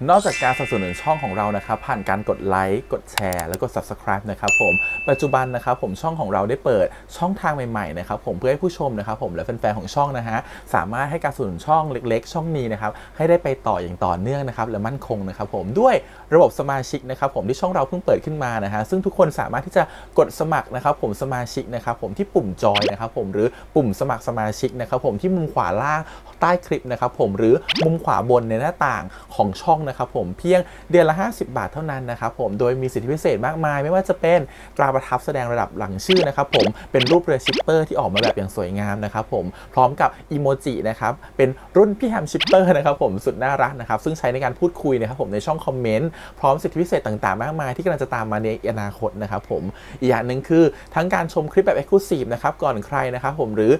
นอกจากการสนับสนุนช่องของเรานะครับผ่านการกดไลค์กดแชร์แล้วก็ Subscribe นะครับผมปัจจุบันนะครับผมช่องของเราได้เปิดช่องทางใหม่ๆนะครับผมเพื่อให้ผู้ชมนะครับผมและแฟนๆของช่องนะฮะสามารถให้การสนับสนุนช่องเล็กๆช่องนี้นะครับให้ได้ไปต่ออย่างต่อเนื่องนะครับและมั่นคงนะครับผมด้วยระบบสมาชิกนะครับผมที่ช่องเราเพิ่งเปิดขึ้นมานะฮะซึ่งทุกคนสามารถที่จะกดสมัครนะครับผมสมาชิกนะครับผมที่ปุ่มจอยนะครับผมหรือปุ่มสมัครสมาชิกนะครับผมที่มุมขวาล่างใต้คลิปนะครับผมหรือมุมขวาบนในหน้าต่างของช่องนะครับผมเพียงเดือนละ50 บาทเท่านั้นนะครับผมโดยมีสิทธิพิเศษมากมายไม่ว่าจะเป็นตราประทับแสดงระดับหลังชื่อนะครับผมเป็นรูปเรือชิปเปอร์ที่ออกมาแบบอย่างสวยงามนะครับผมพร้อมกับอีโมจินะครับเป็นรุ่นพี่แฮมชิปเปอร์นะครับผมสุดน่ารักนะครับซึ่งใช้ในการพูดคุยนะครับผมในช่องคอมเมนต์พร้อมสิทธิพิเศษต่างๆมากมายที่กำลังจะตามมาในอนาคตนะครับผมอีกอย่างหนึ่งคือทั้งการชมคลิปแบบ Exclusive นะครับก่อนใครนะครับผมหรือ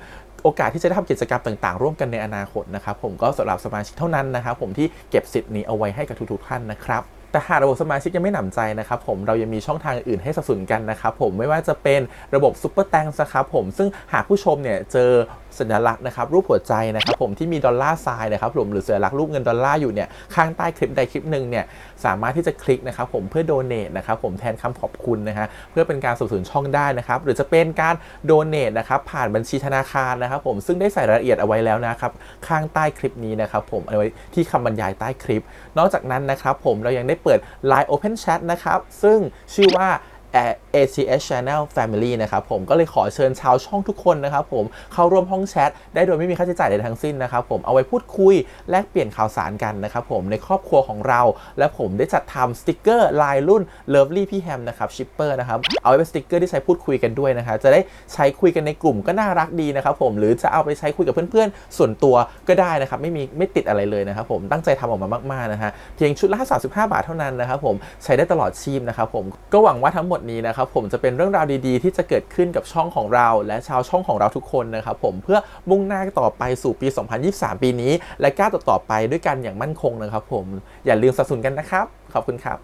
โอกาสที่จะได้ทำกิจกรรมต่างๆร่วมกันในอนาคตนะครับผมก็สำหรับสมาชิกเท่านั้นนะครับผมที่เก็บสิทธิ์นี้เอาไว้ให้กับทุกๆท่านนะครับแต่หากระบบสมาชิกยังไม่หนำใจนะครับผมเรายังมีช่องทางอื่นให้สนับสนุนกันนะครับผมไม่ว่าจะเป็นระบบซุปเปอร์แตงนะครับผมซึ่งหากผู้ชมเนี่ยเจอสัญลักษณ์นะครับรูปหัวใจนะครับผมที่มีดอลลาร์ไซน์นะครับผมหรือสัญลักษณ์รูปเงินดอลลาร์อยู่เนี่ยข้างใต้คลิปใดคลิปหนึ่งเนี่ยสามารถที่จะคลิกนะครับผมเพื่อโดเนทนะครับผมแทนคำขอบคุณนะฮะเพื่อเป็นการสนับสนุนช่องได้นะครับหรือจะเป็นการโดเนทนะครับผ่านบัญชีธนาคารนะครับผมซึ่งได้ใส่รายละเอียดเอาไว้แล้วนะครับข้างใต้คลิปนี้นะครับผมเอาไว้ที่คำบรรยายใต้คลิปนอกจากนั้นนะครับผมเรายังได้เปิด Line Open Chat นะครับซึ่งชื่อว่า ATS Channel Family นะครับผมก็เลยขอเชิญชาวช่องทุกคนนะครับผมเข้าร่วมห้องแชทได้โดยไม่มีค่าใช้จ่ายใดทั้งสิ้นนะครับผมเอาไว้พูดคุยแลกเปลี่ยนข่าวสารกันนะครับผมในครอบครัวของเราและผมได้จัดทำสติกเกอร์ลายรุ่น Lovely พี่แฮมนะครับชิปเปอร์นะครับเอาไว้เป็นสติกเกอร์ที่ใช้พูดคุยกันด้วยนะครับจะได้ใช้คุยกันในกลุ่มก็น่ารักดีนะครับผมหรือจะเอาไปใช้คุยกับเพื่อนๆส่วนตัวก็ได้นะครับไม่ติดอะไรเลยนะครับผมตั้งใจทำออกมามากๆนะฮะเพียงชุดละ35 บาทเท่านั้นนะครับผมใช้ได้ตลอดชีพนะครับผมก็หวังว่าทั้งหมดนี้นะครับผมจะเป็นเรื่องราวดีๆที่จะเกิดขึ้นกับช่องของเราและชาวช่องของเราทุกคนนะครับผมเพื่อมุ่งหน้าต่อไปสู่ปี 2023 ปีนี้และก้าวต่อไปด้วยกันอย่างมั่นคงนะครับผมอย่าลืมสนับสนุนกันนะครับขอบคุณครับ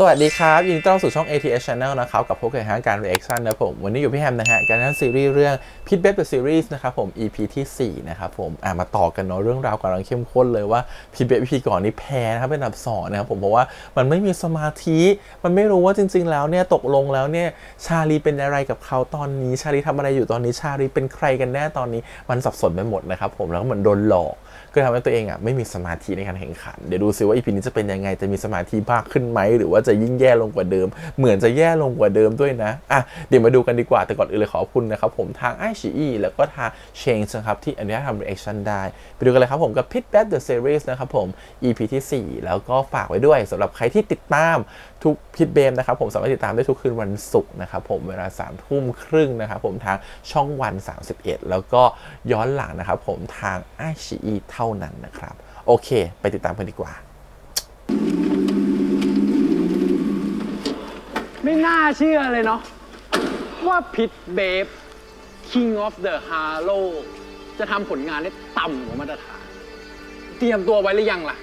สวัสดีครับยินดีต้อนรับสู่ช่อง ATS Channel นะครับกับพวกการการ reaction นะผมวันนี้อยู่พี่แฮมนะฮะการทำซีรีส์เรื่อง Pit Babe The Series นะครับผม EP ที่4นะครับผมมาต่อกันเนาะเรื่องราวกำลังเข้มข้นเลยว่า Pit Babe EP ก่อนนี้แพ้นะครับเป็นอันดับ2นะครับผมเพราะว่ามันไม่มีสมาธิมันไม่รู้ว่าจริงๆแล้วเนี่ยตกลงแล้วเนี่ยชาลีเป็นอะไรกับเขาตอนนี้ชาลีทำอะไรอยู่ตอนนี้ชาลีเป็นใครกันแน่ตอนนี้มันสับสนไปหมดนะครับผมแล้วก็เหมือนโดนหลอกก็ทำให้ตัวเองไม่มีสมาธิในการแข่งขันเดี๋ยวดูซิว่า EP นี้จะเป็นยังไงจะมีสมาธิมากขึ้นไหมหรือว่าจะยิ่งแย่ลงกว่าเดิมเหมือนจะแย่ลงกว่าเดิมด้วยนะเดี๋ยวมาดูกันดีกว่าแต่ก่อนอื่นเลยขอบคุณนะครับผมทาง iQIYI แล้วก็ทาง Change นะครับที่อนุญาตทำ reaction ได้ไปดูกันเลยครับผมกับ Pit Babe The Series นะครับผม EP ที่4แล้วก็ฝากไว้ด้วยสำหรับใครที่ติดตามทุก Pit Babe นะครับผมสามารถติดตามได้ทุกคืนวันศุกร์นะครับผมเวลา 21:30 นะครับผมทางช่องวัน31แล้วก็ย้อนหลังนะครับผมทาง iQIYI เท่านั้นนะครับโอเคไปติดตามกันดีกว่าไม่น่าเชื่อเลยเนาะว่าพิทเบฟ King of the Harlow จะทำผลงานได้ต่ำกว่ามาตรฐานเตรียมตัวไว้หรือยังล่ะ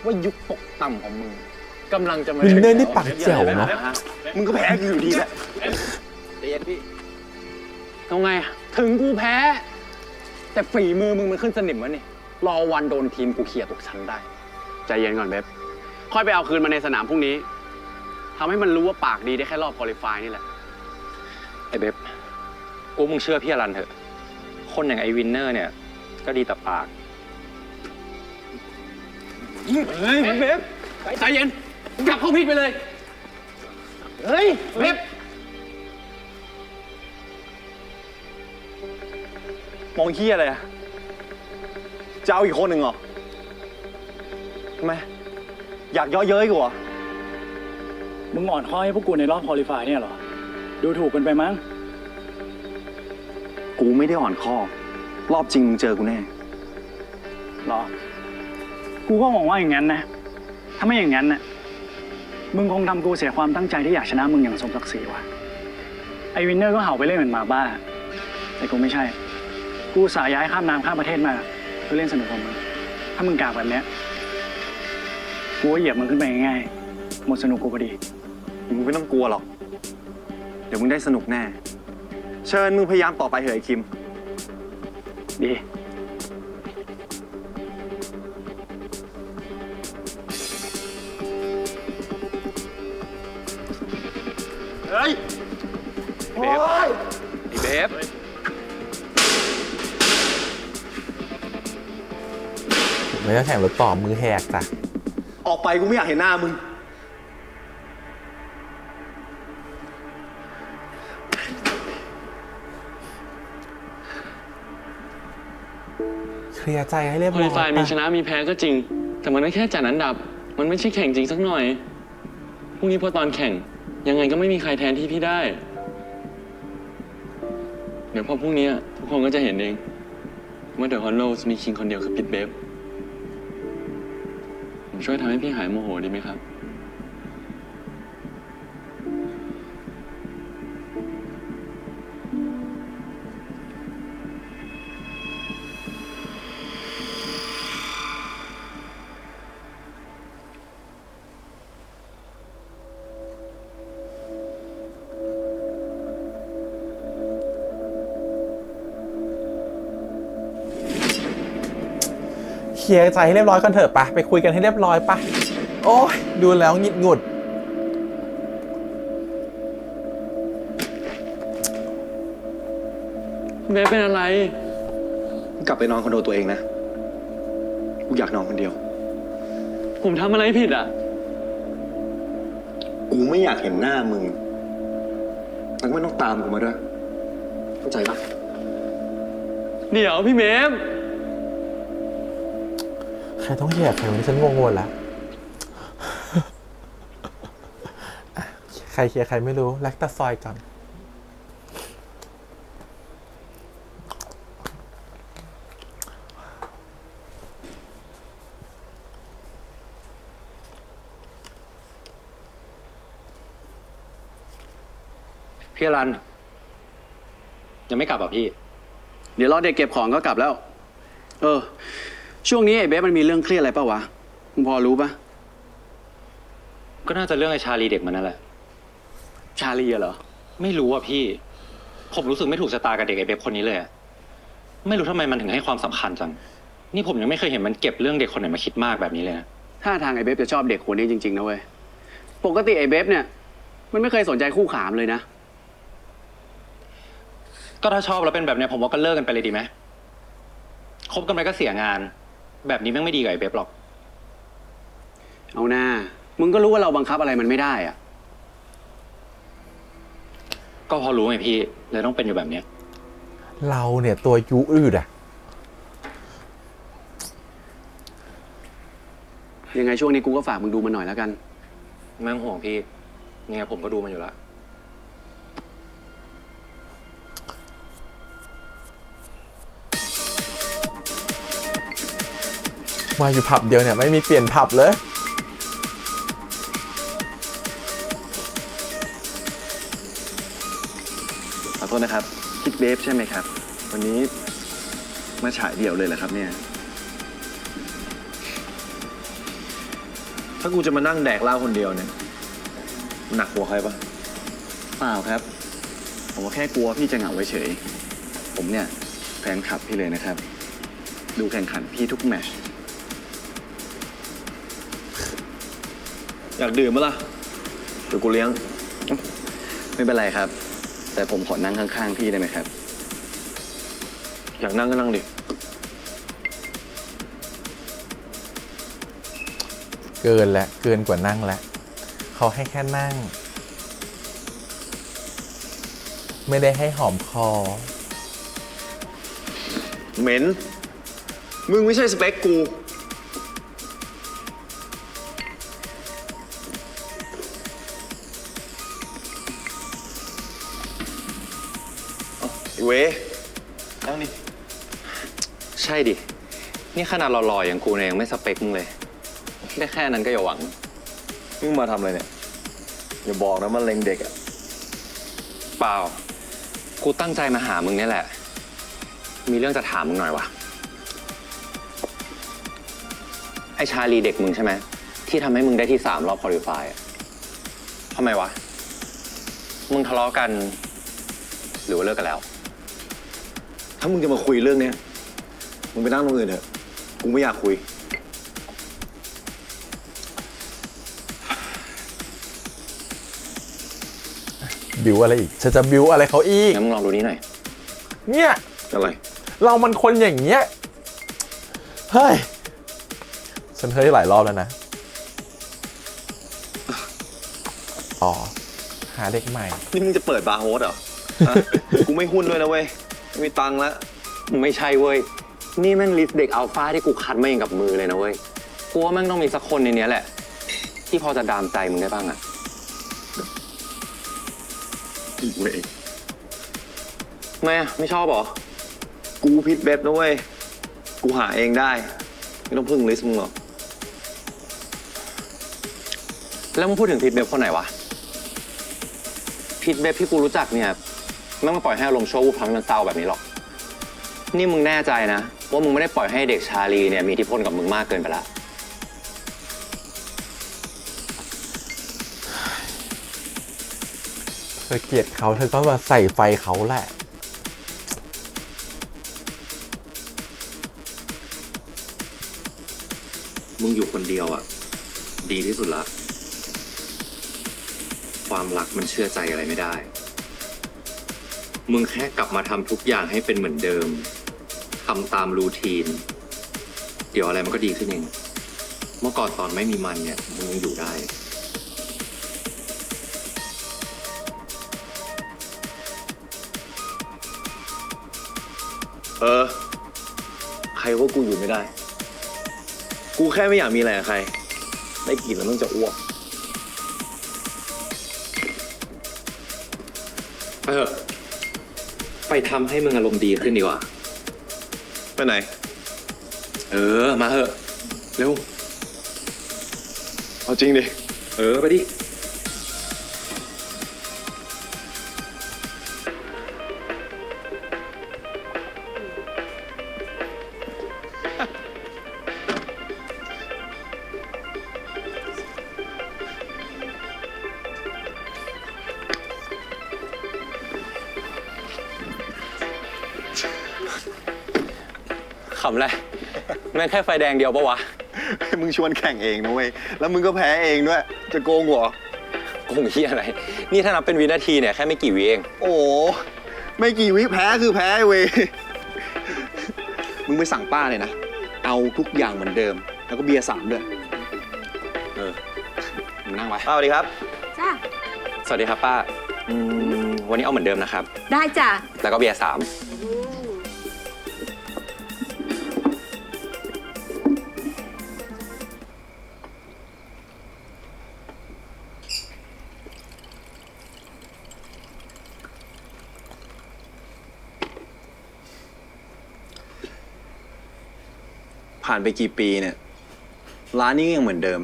ว่ายุคตกต่ำของมึงกำลังจะมาวินเนอร์นี่ปากแจ๋วเนาะมึงก็แพ้กูอยู่ดีแหละใจเย็นพี่เอาไงถึงกูแพ้ แต่ฝีมือมึงมันขึ้นสนิมวะนี่รอวันโดนทีมกูเขี่ยตกชั้นได้ใจเย็นก่อนเบฟค่อยไปเอาคืนมาในสนามพรุ่งนี้ทำให้มันรู้ว่าปากดีได้แค่รอบควอลิฟายนี่แหละไอ้เบบกูมึงเชื่อพี่อรันเถอะคนอย่างไอ้วินเนอร์เนี่ยก็ดีแต่ปากเฮ้ยเบบใจเย็นกลับเข้าพิษไปเลยเฮ้ยเบบมองเฮี้ยอะไรอะจะเอาอีกคนหนึ่งเหรอทำไมอยากย่อเย้ยกูเหรอมึงอ่อนข้อให้พวกกูในรอบควอลิฟายเนี่ยเหรอดูถูกกันไปมั้งกูไม่ได้อ่อนข้อรอบจริงมึงเจอกูแน่หรอกูก็หวังว่าอย่างนั้นนะถ้าไม่อย่างนั้นน่ะมึงคงทำกูเสียความตั้งใจที่อยากชนะมึงอย่างสมศักดิ์ศรีว่ะไอ้วินเนอร์ก็เห่าไปเล่นเหมือนหมาบ้าแต่กูไม่ใช่กูสายย้ายข้ามน้ำข้ามประเทศมาเพื่อเล่นสนุกกับมึงถ้ามึงกากแบบเนี้ยกูก็เหยียบมึงขึ้นไปง่ายๆหมดสนุกกูพอดีมึงไม่ต้องกลัวหรอก เดี๋ยวมึงได้สนุกแน่ เชิญมึงพยายามต่อไปเถอะไอ้คิม ดี เฮ้ย ไอ้เบฟ ไม่ต้องแข่งรถต่อมือแหกจ้ะ ออกไปกูไม่อยากเห็นหน้ามึง เคลียร์ใจให้เรียบ คอ ร้อ ลิ ย ฟายมีช ปะ นะมีแพ้ก็จริง แต่มันก็แค่จัดอันดับ มันไม่ใช่แข่งจริงสักหน่อย พรุ่งนี้พอตอนแข่ง ยังไงก็ไม่มีใครแทนที่พี่ได้ เดี๋ยวพอพรุ่งนี้ทุกคนก็จะเห็นเองว่าเดอะฮอลโลส์มีคิงคนเดียวคือพิทเบฟผมช่วยทำให้พี่หายโมโหดีไหมครับ เคลียร์ใจให้เรียบร้อยกันเถอะปะไปคุยกันให้เรียบร้อยปะโอ้ยดูแล้วหงิดหงุด เบฟเป็นอะไร กลับไปนอนคอนโดตัวเองนะ กูอยากนอนคนเดียว ผมทำอะไรผิดอ่ะ กูไม่อยากเห็นหน้ามึงแล้วก็ไม่ต้องตามกูมาด้วย เข้าใจปะ เดี๋ยวพี่เบฟ ใครต้องเหยียบใครวันนี้ฉันงงหมดแล้ว อ่ะใครเคลียร์ใครไม่รู้แลกตาซอยก่อน พี่อรันยังไม่กลับอ่ะพี่ เดี๋ยวรอเด็กเก็บของก็กลับแล้ว ช่วงนี้ไอ้เบฟมันมีเรื่องเครียดอะไรป่าวะ มึงพอรู้ปะ ก็น่าจะเรื่องไอ้ชาลีเด็กมันนั่นแหละ ชาลีอะเหรอ ไม่รู้อ่ะพี่ ผมรู้สึกไม่ถูกชะตากับเด็กไอ้เบบคนนี้เลยอะไม่รู้ทำไมมันถึงให้ความสำคัญจัง นี่ผมยังไม่เคยเห็นมันเก็บเรื่องเด็กคนไหนมาคิดมากแบบนี้เลยนะ ท่าทางไอ้เบฟจะชอบเด็กคนนี้จริงๆนะเว้ย ปกติไอ้เบฟเนี่ย มันไม่เคยสนใจคู่ขามเลยนะ ก็ถ้าชอบแล้วเป็นแบบเนี้ยผมว่าก็เลิกกันไปเลยดีไหมคบกันไปก็เสียงาน แบบนี้แม่งไม่ดีกับไอ้เบบหรอก เอาหน้า มึงก็รู้ว่าเราบังคับอะไรมันไม่ได้อะ ก็พอรู้ไงพี่เลยต้องเป็นอยู่แบบเนี้ย เราเนี่ยตัวยุอืดอะ ยังไงช่วงนี้กูก็ฝากมึงดูมันหน่อยแล้วกัน ไม่ต้องห่วงพี่ยังไงผมก็ดูมันอยู่แล้ว มาอยู่ผับเดียวเนี่ยไม่มีเปลี่ยนผับเลย ขอโทษนะครับ คิดเบฟใช่ไหมครับ วันนี้มาฉายเดี่ยวเลยเหรอครับเนี่ย ถ้ากูจะมานั่งแดกเหล้าคนเดียวเนี่ยหนักหัวใครปะ เปล่าครับ ผมก็แค่กลัวพี่จะเหงาเฉยๆผมเนี่ยแฟนคลับพี่เลยนะครับ ดูแข่งขันพี่ทุกแมตช์ อยากดื่มมั้ยล่ะเดี๋ยวกูเลี้ยง ไม่เป็นไรครับ แต่ผมขอนั่งข้างๆพี่ได้ไหมครับ อยากนั่งก็นั่งดิ เกินแล้วเกินกว่านั่งแล้วเขาให้แค่นั่ง ไม่ได้ให้หอมคอ เหม็น มึงไม่ใช่สเปคกู ไอ้เว้ยนั่งดิ ใช่ดิ นี่ขนาดหล่อๆอย่างกูเนี่ยยังไม่สเปคมึงเลยได้แค่นั้นก็อย่าหวัง มึงมาทำอะไรเนี่ย อย่าบอกนะมันเล็งเด็กอะ เปล่า กูตั้งใจมาหามึงเนี่ยแหละ มีเรื่องจะถามมึงหน่อยวะไอชาลีเด็กมึงใช่ไหมที่ทำให้มึงได้ที่3 รอบควอลิฟายอะทำไมวะ มึงทะเลาะกัน หรือว่าเลิกกันแล้ว ถ้ามึงจะมาคุยเรื่องเนี้ยมึงไปนั่งตรงอื่นเถอะ กูไม่อยากคุย บิวอะไรอีกฉันจะบิวอะไรเขาอีก งั้นมึงลองดูนี้หน่อย เนี่ย อะไร เรามันคนอย่างเงี้ย เฮ้ย ฉันเฮ้ยหลายรอบแล้วนะ อ๋อ หาเด็กใหม่ นี่มึงจะเปิดบาร์โฮสเหรอฮะ กูไม่หุ้นด้วยนะเว้ย ไม่มีตังค์แล้ว ไม่ใช่เว้ย นี่แม่งลิสต์เด็กอัลฟาที่กูคัดมาเองกับมือเลยนะเว้ย กูว่าแม่งต้องมีสักคนในเนี้ยแหละ ที่พอจะดามใจมึงได้บ้างอะ อีกเว้ย ทำไมอะไม่ชอบเหรอ กูพิดเบ็บนะเว้ย กูหาเองได้ ไม่ต้องพึ่งลิสต์มึงหรอก แล้วมึงพูดถึงพิทเบบคนไหนวะ พิทเบบที่กูรู้จักเนี่ยไม่มาปล่อยให้อารมณ์ชั่ววูบทำให้มันเศร้าแบบนี้หรอก นี่มึงแน่ใจนะว่ามึงไม่ได้ปล่อยให้เด็กชาลีเนี่ยมีอิทธิพลกับมึงมากเกินไปละ เธอเกลียดเขาเธอก็มาใส่ไฟเขาแหละ มึงอยู่คนเดียวอ่ะ ดีที่สุดละ ความรักมันเชื่อใจอะไรไม่ได้ มึงแค่กลับมาทำทุกอย่างให้เป็นเหมือนเดิมทำตามรูทีน เดี๋ยวอะไรมันก็ดีขึ้นเอง เมื่อก่อนตอนไม่มีมันเนี่ยมึงยังอยู่ได้ ใครว่ากูอยู่ไม่ได้ กูแค่ไม่อยากมีอะไรกับใคร ได้กลิ่นแล้วต้องจะอ้วก ไปเถอะ ไปทำให้มึงอารมณ์ดีขึ้นดีกว่า ไปไหน มาเถอะ เร็ว เอาจริงดิ ไปดิ ขำเลยแม่งแค่ไฟแดงเดียวปะวะ มึงชวนแข่งเองนะเว้ย แล้วมึงก็แพ้เองด้วย จะโกงกูเหรอ โกงเหี้ยอะไร นี่ถ้านับเป็นวินาทีเนี่ยแค่ไม่กี่วิเอง โอ้โหไม่กี่วิแพ้คือแพ้เว้ย มึงไปสั่งป้าเลยนะ เอาทุกอย่างเหมือนเดิม แล้วก็เบียร์3ด้วย มึงนั่งไว้ ป้าสวัสดีครับ จ้า สวัสดีครับป้า วันนี้เอาเหมือนเดิมนะครับ ได้จ้ะ แล้วก็เบียร์3ผ่านไปกี่ปีเนี่ย ร้านนี้ก็ยังเหมือนเดิม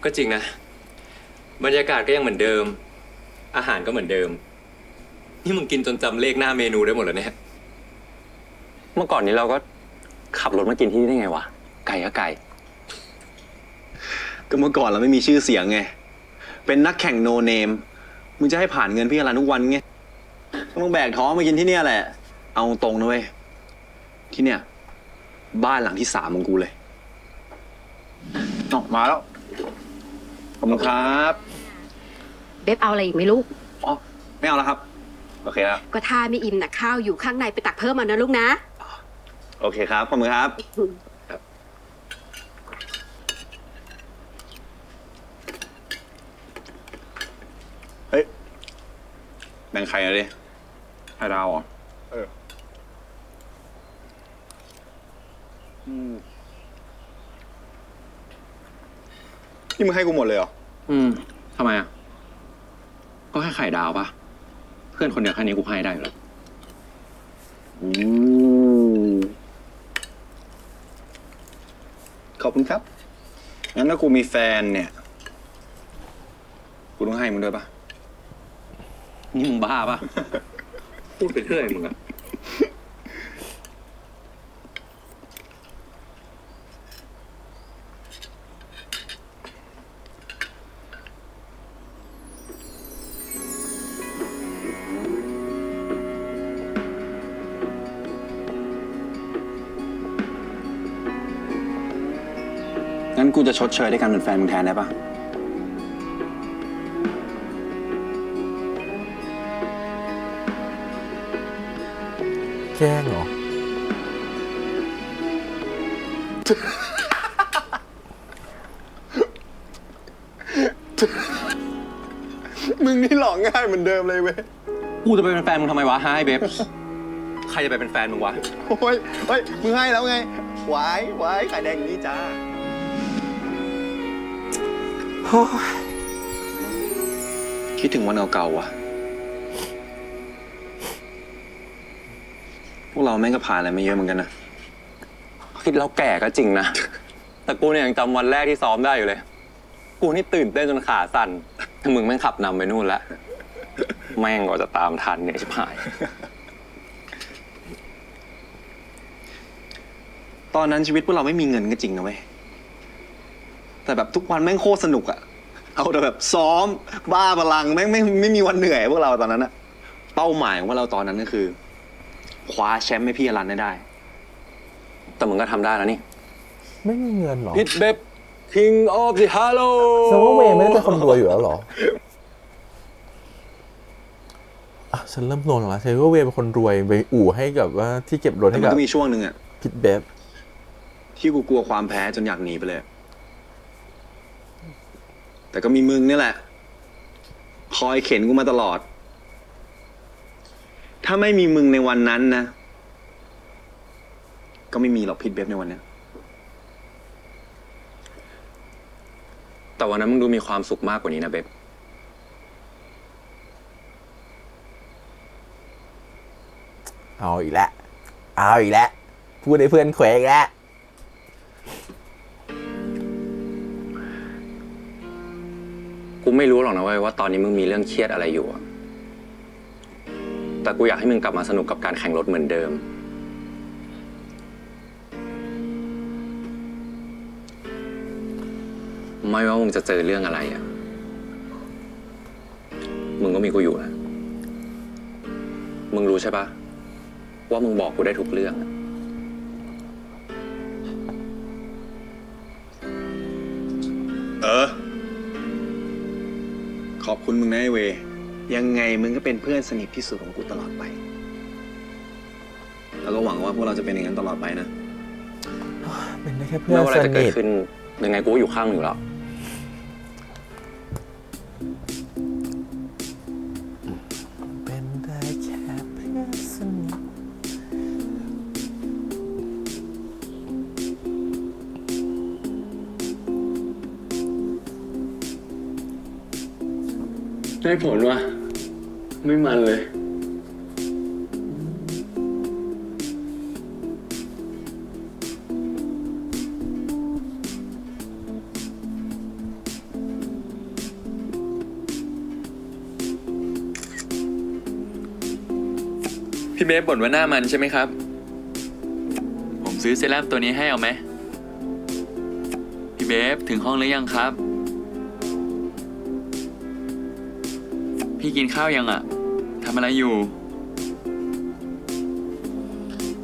ก็จริงนะ บรรยากาศก็ยังเหมือนเดิม อาหารก็เหมือนเดิม นี่มึงกินจนจำเลขหน้าเมนูได้หมดแล้วเนี่ย เมื่อก่อนนี้เราก็ขับรถมากินที่นี่ได้ไงวะ ไก่ก็ไก่ ก็เมื่อก่อนเราไม่มีชื่อเสียงไง เป็นนักแข่งโนเนม มึงจะให้ผ่านเงินพี่อรันทุกวันไงต้องแบกท้องมากินที่เนี่ยแหละ เอาตรงนะเว้ย ที่เนี่ย บ้านหลังที่3ของกูเลยออกมาแล้ว ขอบคุณครับ เบบเอาอะไรอีกไหมลูก อ๋อ ไม่เอาแล้วครับ โอเคครับ ก็ถ้าไม่อิ่มนะข้าวอยู่ข้างในไปตักเพิ่มมานะลูกนะ โอเคครับ ขอบคุณครับ เฮ้ย แบ่งไข่หน่อยดิไข่ดาวเหรอ นี่มึงให้กูหมดเลยเหรอ ทำไมอ่ะ ก็แค่ไข่ดาวปะเพื่อนคนเดียวแค่นี้กูให้ได้อยู่แล้ว ขอบคุณครับ งั้นถ้ากูมีแฟนเนี่ย กูต้องให้มึงด้วยปะ นี่มึงบ้าปะ พูดไปเรื่อยมึงอะ งั้นกูจะชดเชยด้วยการเป็นแฟนมึงแทนได้ปะ แกล้งเหรอ มึงนี่หลอกง่ายเหมือนเดิมเลยเว้ย กูจะไปเป็นแฟนมึงทำไมวะไฮเบฟใครจะไปเป็นแฟนมึงวะ โอ้ยเฮ้ย มึงให้แล้วไงหวายหวายไข่แดงอยู่นี่จ้า คิดถึงวันเก่าๆว่ะ พวกเราแม่งก็ผ่านอะไรมาเยอะเหมือนกันนะ คิดแล้วแก่ก็จริงนะ แต่กูเนี่ยยังจำวันแรกที่ซ้อมได้อยู่เลย กูนี่ตื่นเต้นจนขาสั่นมึงแม่งขับนำไปนู่นแล้ว แม่งก็จะตามทันเนี่ยชิบหาย ตอนนั้นชีวิตพวกเราไม่มีเงินก็จริงนะเว้ย แต่แบบทุกวันแม่งโคตรสนุกอะเอาแต่แบบซ้อมบ้าพลังแม่งไม่มีวันเหนื่อยพวกเราตอนนั้นอะเป้าหมายของพวกเราตอนนั้นก็คือ คว้าแชมป์ให้พี่อรันได้ แต่มึงก็ทำได้แล้วนี่ ไม่มีเงินเหรอ พิทเบบ King of the Halo แสดงว่าเวย์ไม่ได้เป็นคนรวยอยู่แล้วเหรออ่ะฉันเริ่มงงแล้วฉันว่าเวย์เป็นคนรวยไปอู่ให้กับว่าที่เก็บรถ แต่ ให้ มัน กับ ก็มีช่วงหนึ่งอะ พิทเบฟ ที่กูกลัวความแพ้จนอยากหนีไปเลย แต่ก็มีมึงนี่แหละ คอยเข็นกูมาตลอด ถ้าไม่มีมึงในวันนั้นนะ ก็ไม่มีหรอกพิทเบฟในวันนี้ แต่วันนั้นมึงดูมีความสุขมากกว่านี้นะเบบ เอาอีกแล้วเอาอีกแล้วพูดให้เพื่อนเขวอีกแล้ว กูไม่รู้หรอกนะเว้ยว่าตอนนี้มึงมีเรื่องเครียดอะไรอยู่อะแต่กูอยากให้มึงกลับมาสนุกกับการแข่งรถเหมือนเดิม ไม่ว่ามึงจะเจอเรื่องอะไรอะมึงก็มีกูอยู่นะ มึงรู้ใช่ปะว่ามึงบอกกูได้ทุกเรื่องอะ ขอบคุณมึงนะไอ้เว ยังไงมึงก็เป็นเพื่อนสนิทที่สุดของกูตลอดไป แล้วก็หวังว่าพวกเราจะเป็นอย่างนั้นตลอดไปนะ เป็นได้แค่เพื่อ ไม่ น ว่าอะไร ส จะเกิ นิ ด ท ขึ้นยังไงกูก็อยู่ข้างมึงอยู่แล้ว เป็นได้แค่เพื่อนสนิท ได้ผลวะไม่มันเลย พี่เบฟบ่นว่าหน้ามันใช่ไหมครับ ผมซื้อเซรั่มตัวนี้ให้เอาไหม พี่เบฟถึงห้องหรือยังครับ พี่กินข้าวยังอะทำอะไรอยู่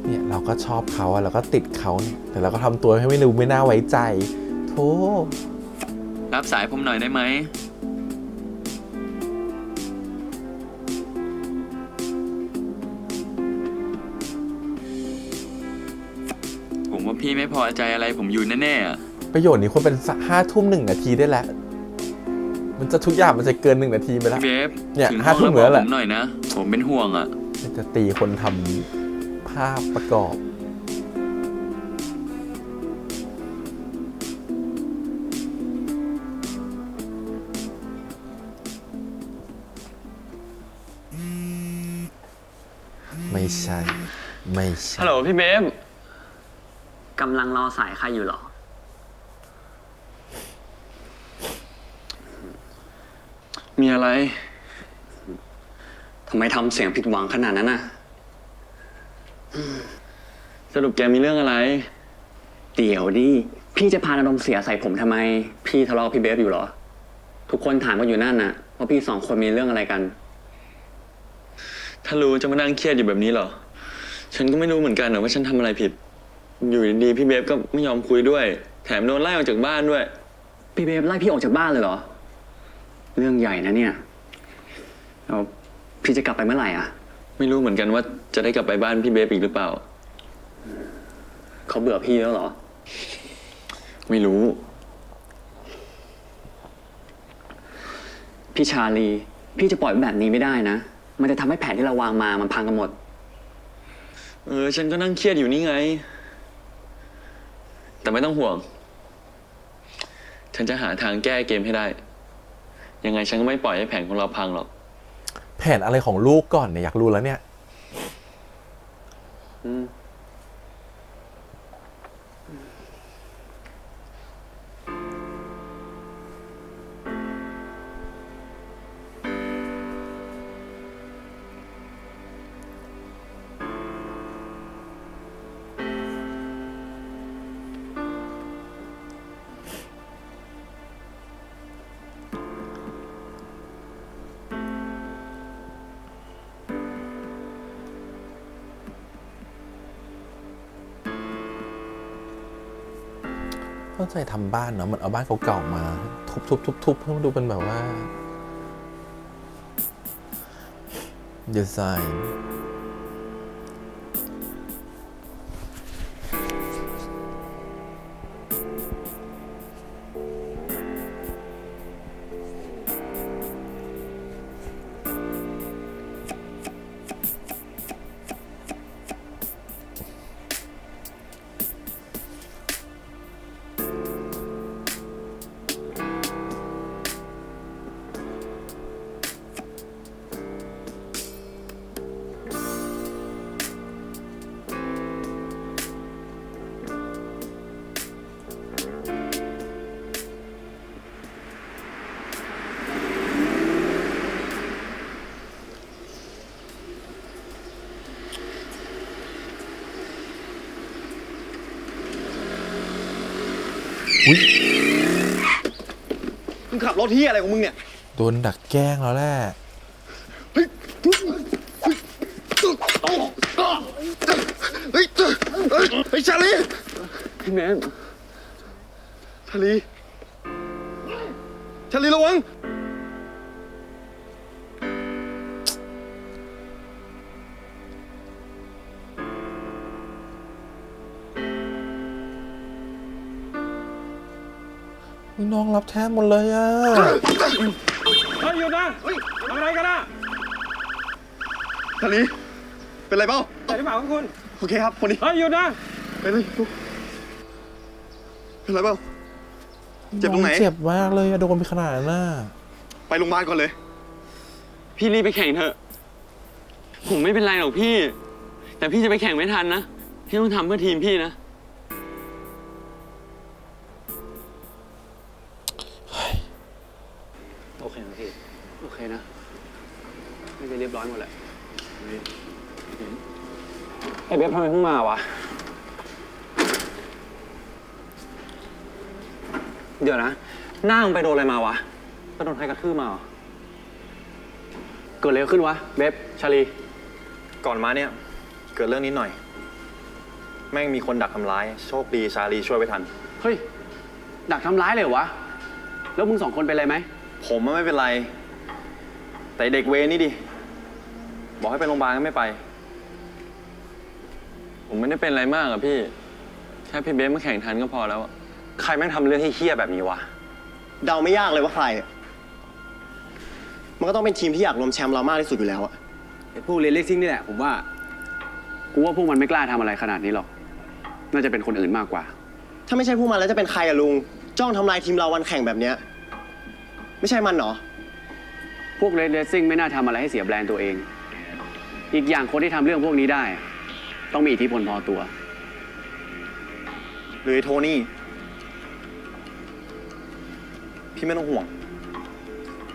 เนี่ยเราก็ชอบเขาอะเราก็ติดเขาเนี่ยแต่เราก็ทำตัวให้ไม่รู้ไม่น่าไว้ใจโธ่ รับสายผมหน่อยได้ไหม ผมว่าพี่ไม่พอใจอะไรผมอยู่แน่ๆอะ ประโยชน์นี้ควรเป็น5:01 นาทีได้แล้ว มันจะทุกอย่างมันจะเกิน1 นาทีไปแล้ว พี่เบฟ เนี่ย ถึง ห้า ห้อง ทุ่ม แล้ว เหลื บ อ อก แหละ ผมหน่อยนะ ผมเป็นห่วงอะ จะตีคนทำภาพประกอบ ไม่ใช่ ไม่ใช่ ฮัลโหลพี่เบฟ กำลังรอสายใครอยู่เหรอ มีอะไร ทำไมทำเสียงผิดหวังขนาดนั้นน่ะ สรุปแกมีเรื่องอะไร เดี๋ยวดิ พี่จะพาอารมณ์เสียใส่ผมทำไม พี่ทะเลาะกับพี่เบฟอยู่เหรอ ทุกคนถามกันอยู่นั่นน่ะว่าพี่2 คนมีเรื่องอะไรกัน ถ้ารู้จะมานั่งเครียดอยู่แบบนี้เหรอ ฉันก็ไม่รู้เหมือนกันว่าฉันทำอะไรผิด อยู่ดีๆพี่เบฟก็ไม่ยอมคุยด้วย แถมโดนไล่ออกจากบ้านด้วย พี่เบฟไล่พี่ออกจากบ้านเลยเหรอ เรื่องใหญ่นะเนี่ยแล้วพี่จะกลับไปเมื่อไหร่อ่ะ ไม่รู้เหมือนกันว่าจะได้กลับไปบ้านพี่เบฟอีกหรือเปล่า เขาเบื่อพี่แล้วเหรอ ไม่รู้ พี่ชาลี พี่จะปล่อยแบบนี้ไม่ได้นะ มันจะทำให้แผนที่เราวางมามันพังกันหมด ฉันก็นั่งเครียดอยู่นี่ไง แต่ไม่ต้องห่วง ฉันจะหาทางแก้เกมให้ได้ ยังไงฉันก็ไม่ปล่อยให้แผนของเราพังหรอก แผนอะไรของลูกก่อนเนี่ยอยากรู้แล้วเนี่ย เข้าใจทำบ้านเนาะมันเอาบ้านเก่าๆมา ทุบๆๆๆให้มันดูเป็นแบบว่าดีไซน์อุ๊ย มึงขับรถที่อะไรของมึงเนี่ย โดนดักแกล้งแล้วแหละ เฮ้ยชาลี พี่แมน ชาลี ชาลีระวัง น้องรับแทนหมดเลยอะ เฮ้ยหยุดนะทำอะไรกันนะ ชาลี เป็นไรเปล่า ใส่ที่หมาของคุณ โอเคครับ คนนี้ เฮ้ยหยุดนะ ไปเลยลูกเป็นไรเปล่า เจ็บตรงไหน เจ็บมากเลยอะโดนไปขนาดนั้นน่ะ ไปโรงพยาบาลก่อนเลย พี่รีบไปแข่งเถอะ ผมไม่เป็นไรหรอกพี่ แต่พี่จะไปแข่งไม่ทันนะ พี่ต้องทำเพื่อทีมพี่นะ โอเคนะพี่ โอเคนะไม่ได้เรียบร้อยหมดแหละไอ้เบฟทำไมเพิ่งมาวะ เดี๋ยวนะ หน้ามึงไปโดนอะไรมาวะไปโดนใครกระทืบมาเหรอ เกิดอะไรขึ้นวะ เบฟ ชาลี ก่อนมาเนี่ย เกิดเรื่องนิดหน่อย แม่งมีคนดักทำร้าย โชคดีชาลีช่วยไว้ทัน เฮ้ย ดักทำร้ายเลยเหรอวะ แล้วมึงสองคนเป็นอะไรไหม ผมไม่เป็นไร แต่เด็กเวรนี่ดิ บอกให้ไปโรงพยาบาลก็ไม่ไป ผมไม่ได้เป็นอะไรมากอะพี่ แค่พี่เบสมาแข่งทันก็พอแล้วอะใครแม่งทำเรื่องที่เฮี้ยแบบนี้วะ เดาไม่ยากเลยว่าใครอะมันก็ต้องเป็นทีมที่อยากรวมแชมป์เรามากที่สุดอยู่แล้วอะ ไอ้พวกเรียนเลสซิ่งนี่แหละผมว่า กูว่าพวกมันไม่กล้าทำอะไรขนาดนี้หรอก น่าจะเป็นคนอื่นมากกว่า ถ้าไม่ใช่พวกมันแล้วจะเป็นใครอะลุง จ้องทำลายทีมเราวันแข่งแบบเนี้ยไม่ใช่มันเหรอ พวกเรดเลสซิ่งไม่น่าทำอะไรให้เสียแบรนด์ตัวเอง อีกอย่างคนที่ทำเรื่องพวกนี้ได้ ต้องมีอิทธิพลพอตัว หรือไอ้โทนี่ พี่ไม่ต้องห่วง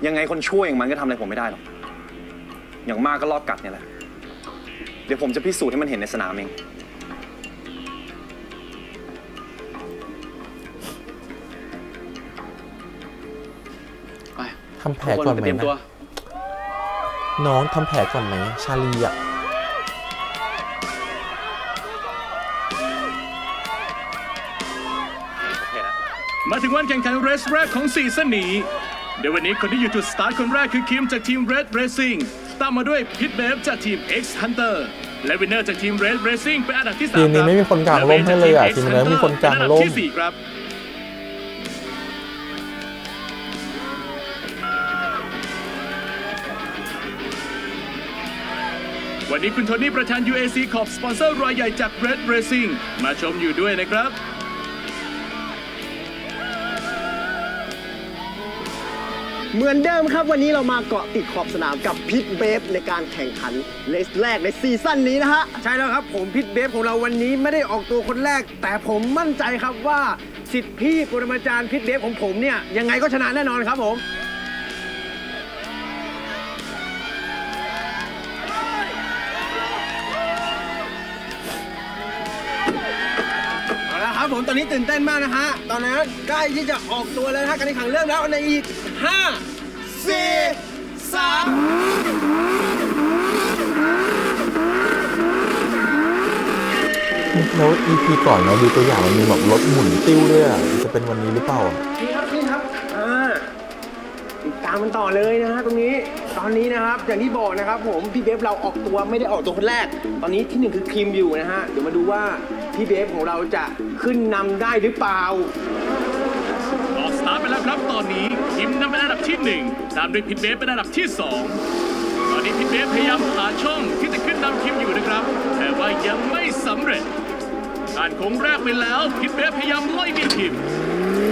ยังไงคนช่วยอย่างมันก็ทำอะไรผมไม่ได้หรอก อย่างมากก็ลอกกัดเนี่ยแหละ เดี๋ยวผมจะพิสูจน์ให้มันเห็นในสนามเอง ไป ทำแผลก่อนไหม เตรียมตัว นะน้องทำแผลก่อนไหมชาลีอะ โอเคนะ ถึงวันแข่งขันเรสแรกของซีซั่นนี้เดี๋ยววันนี้คนที่อยู่จุดสตาร์ทคนแรกคือคิมจากทีม Red Racing ตามมาด้วยพิทเบฟจากทีม X Hunter และวินเนอร์จากทีม Red Racing เป็นอันดับที่ 3 ทีมนี้ไม่มีคนกลางร่มให้เลยอ่ะทีมนี้มีคนกลางร่ม ที่ 4 ครับ วันนี้คุณโทนี่ประธาน UAC ขอบสปอนเซอร์รายใหญ่จาก Red Racing มาชมอยู่ด้วยนะครับ เหมือนเดิมครับวันนี้เรามาเกาะติดขอบสนามกับพิทเบฟในการแข่งขันเลสแรกในซีซั่นนี้นะฮะ ใช่แล้วครับผมพิทเบฟของเราวันนี้ไม่ได้ออกตัวคนแรก แต่ผมมั่นใจครับว่าสิทธิพี่ปรมาจารย์พิทเบฟของผมเนี่ยยังไงก็ชนะแน่นอนครับผมเอาละครับผมตอนนี้ตื่นเต้นมากนะฮะตอนนั้นใกล้ที่จะออกตัวแล้วนะฮะการแข่งขันเริ่มแล้วในอีก 5 4 3 แล้ว EP ก่อนเราดูตัวอย่างมันมีแบบรถหมุนติ้วด้วยอ่ะจะเป็นวันนี้หรือเปล่า นี่ครับติดตามมันต่อเลยนะฮะตรงนี้ตอนนี้นะครับอย่างที่บอกนะครับผมพี่เบฟเราออกตัวไม่ได้ออกตัวคนแรก ตอนนี้ที่ 1คือคิมอยู่นะฮะเดี๋ยวมาดูว่าพี่เบฟของเราจะขึ้นนำได้หรือเปล่า ออกสตาร์ทไปแล้วครับตอนนี้คิมนำเป็นอันดับที่ 1 ตามด้วยพิทเบฟเป็นอันดับที่ 2 ตอนนี้พิทเบฟพยายามหาช่องที่จะขึ้นนำคิมอยู่นะครับแต่ว่ายังไม่สำเร็จผ่านโค้งแรกไปแล้วพิทเบฟพยายามไล่บีคิม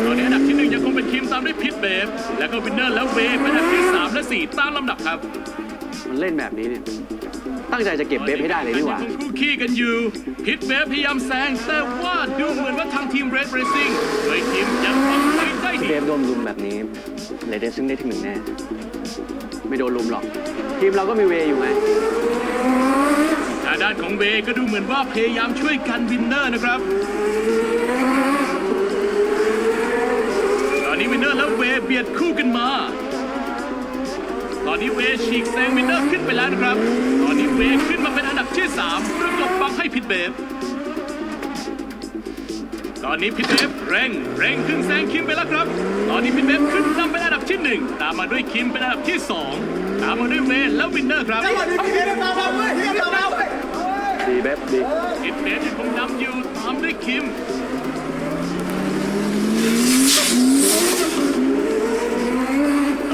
ตอนนี้อันดับที่ 1ยังคงเป็นคิมตามด้วยพิทเบฟแล้วก็วินเนอร์และเวย์เป็นอันดับที่ 3 และ 4 ตามลำดับครับ มันเล่นแบบนี้เนี่ยตั้งใจจะเก็บเบฟให้ได้เลยนี่หว่า ยังคงคู่ขี้กันอยู่พิทเบฟพยายามแซงแต่ว่าดูเหมือนว่าทางทีม Red Racing โดยคิมยังทำไปได้ดี เบฟโดนลุมแบบนี้เลเดซึ่งได้ที่ 1แน่ไม่โดนลุมหรอกทีมเราก็มีเวย์อยู่ไง ทางด้านของเวย์ก็ดูเหมือนว่าพยายามช่วยกันวินเนอร์นะครับ ตอนนี้วินเนอร์และเวย์เบียดคู่กันมา ตอนนี้เวย์ฉีกแซงวินเนอร์ขึ้นไปแล้วนะครับ ตอนนี้เวย์ขึ้นมาเป็นอันดับที่ 3 ประกบบังให้พิทเบฟ ตอนนี้พิทเบฟเร่งขึ้นแซงคิมไปแล้วครับ ตอนนี้พิทเบฟขึ้นนำเป็นอันดับที่ 1 ตามมาด้วยคิมเป็นอันดับที่ 2 ตามมาด้วยเวย์และวินเนอร์ครับ ดีเบฟดี พิทเบฟยังคงนำอยู่ตามด้วยคิม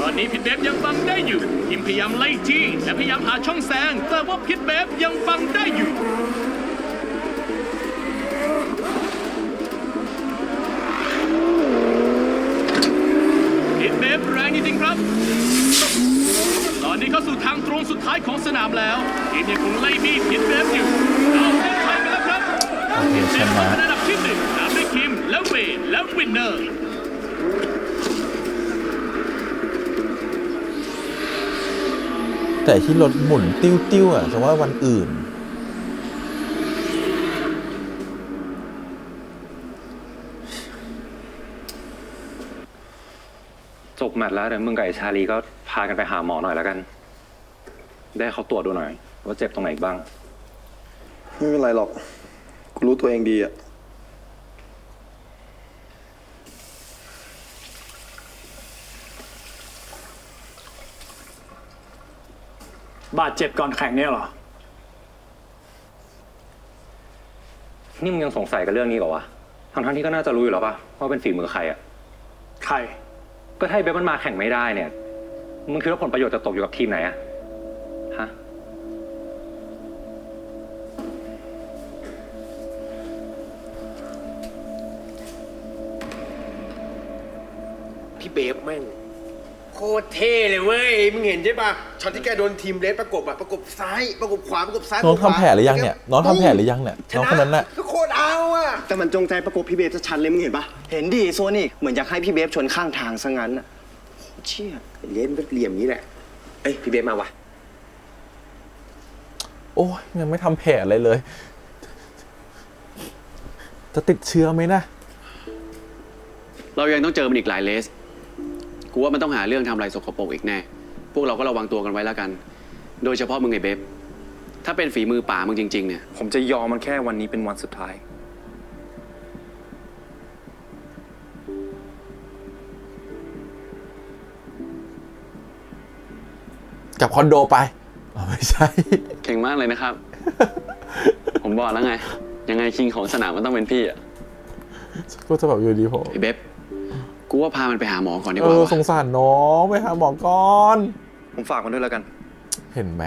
ตอนนี้พิทเบฟยังบังได้อยู่คิมพยายามไล่จี้และพยายามหาช่องแซงแต่ว่าพิทเบฟยังบังได้อยู่พิทเบฟแรงจริงๆครับ ตอนนี้เข้าสู่ทางตรงสุดท้ายของสนามแล้วทีมยังคงไล่บี้พิทเบฟอยู่เอาเส้นชัยไปแล้วครับ โอเค พิทเบ ช ฟ นะ เป็นอันดับที่ 1 ตามด้วยคิมและเวย์และวินเนอร์ แต่ที่รถหมุนติ้วๆอ่ะจะว่าวันอื่น จบแมตช์แล้วเดี๋ยวมึงกับไอ้ชาลีก็พากันไปหาหมอหน่อยแล้วกัน ได้เขาตรวจดูหน่อย ว่าเจ็บตรงไหนอีกบ้าง ไม่เป็นไรหรอก กูรู้ตัวเองดีอะ บาดเจ็บก่อนแข่งเนี่ยเหรอ นี่มึงยังสงสัยกับเรื่องนี้เหรอวะทั้งที่ก็น่าจะรู้อยู่แล้วป่ะว่าเป็นฝีมือใครอ่ะ ใคร ก็ถ้าไอ้เบฟมันมาแข่งไม่ได้เนี่ย มึงคิดว่าผลประโยชน์จะตกอยู่กับทีมไหนอะฮะ พี่เบฟแม่งโคตรเท่เลยเว้ย มึงเห็นใช่ปะช็อตที่แกโดนทีมเรสประกบอะประกบซ้ายประกบขวาประกบซ้าย น้องทำแผลหรือยังเนี่ย น้องทำแผลหรือยังเนี่ย น้องคนนั้นน่ะ ก็โคตรเอาอะ แต่มันจงใจประกบพี่เบฟชัดๆเลยมึงเห็นปะเห็นดิโซนี่เหมือนอยากให้พี่เบฟชนข้างทางซะงั้นอะเชี่ย เล่นก็เหลี่ยมนี้แหละ เอ้ยพี่เบฟมาวะ โอ้ยยังไม่ทำแผลอะไรเลย จะติดเชื้อไหมนะ เรายังต้องเจอมันอีกหลายเลสกูว่ามันต้องหาเรื่องทำอะไรสกปรกอีกแน่พวกเราก็ระวังตัวกันไว้แล้วกัน โดยเฉพาะมึงไอ้เบฟถ้าเป็นฝีมือป่ามึงจริงๆเนี่ย ผมจะยอมมันแค่วันนี้เป็นวันสุดท้าย กลับคอนโดไปอ๋อไม่ใช่ เก่งมากเลยนะครับ ผมบอกแล้วไง ยังไงคิงของสนามมันต้องเป็นพี่อ่ะ ก็จะแบบอยู่ดีผม พี่เบ๊บกูว่าพามันไปหาหมอก่อนดีกว่า ส วะ งสารน้องไปหาหมอก่อน ผมฝากมันด้วยแล้วกัน เห็นไหม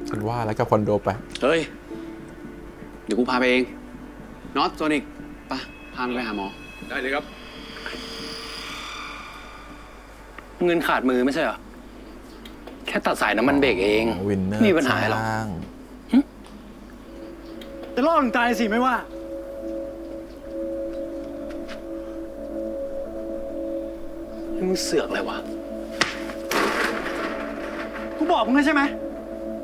ฉันว่าแล้วกลับคอนโดไป เฮ้ย เดี๋ยวกูพาไปเองน็อตโซนิกไปพามันไปหาหมอ ได้เลยครับ เงินขาดมือไม่ใช่เหรอ แค่ตัดสายน้ำมันเบรกเอง วินเนอร์ ไม่มีปัญหาหรอก จ้าง จะล่อถึงตายสิไม่ว่า มึงเสือกอะไรวะ กูบอกมึงแล้วใช่ไหม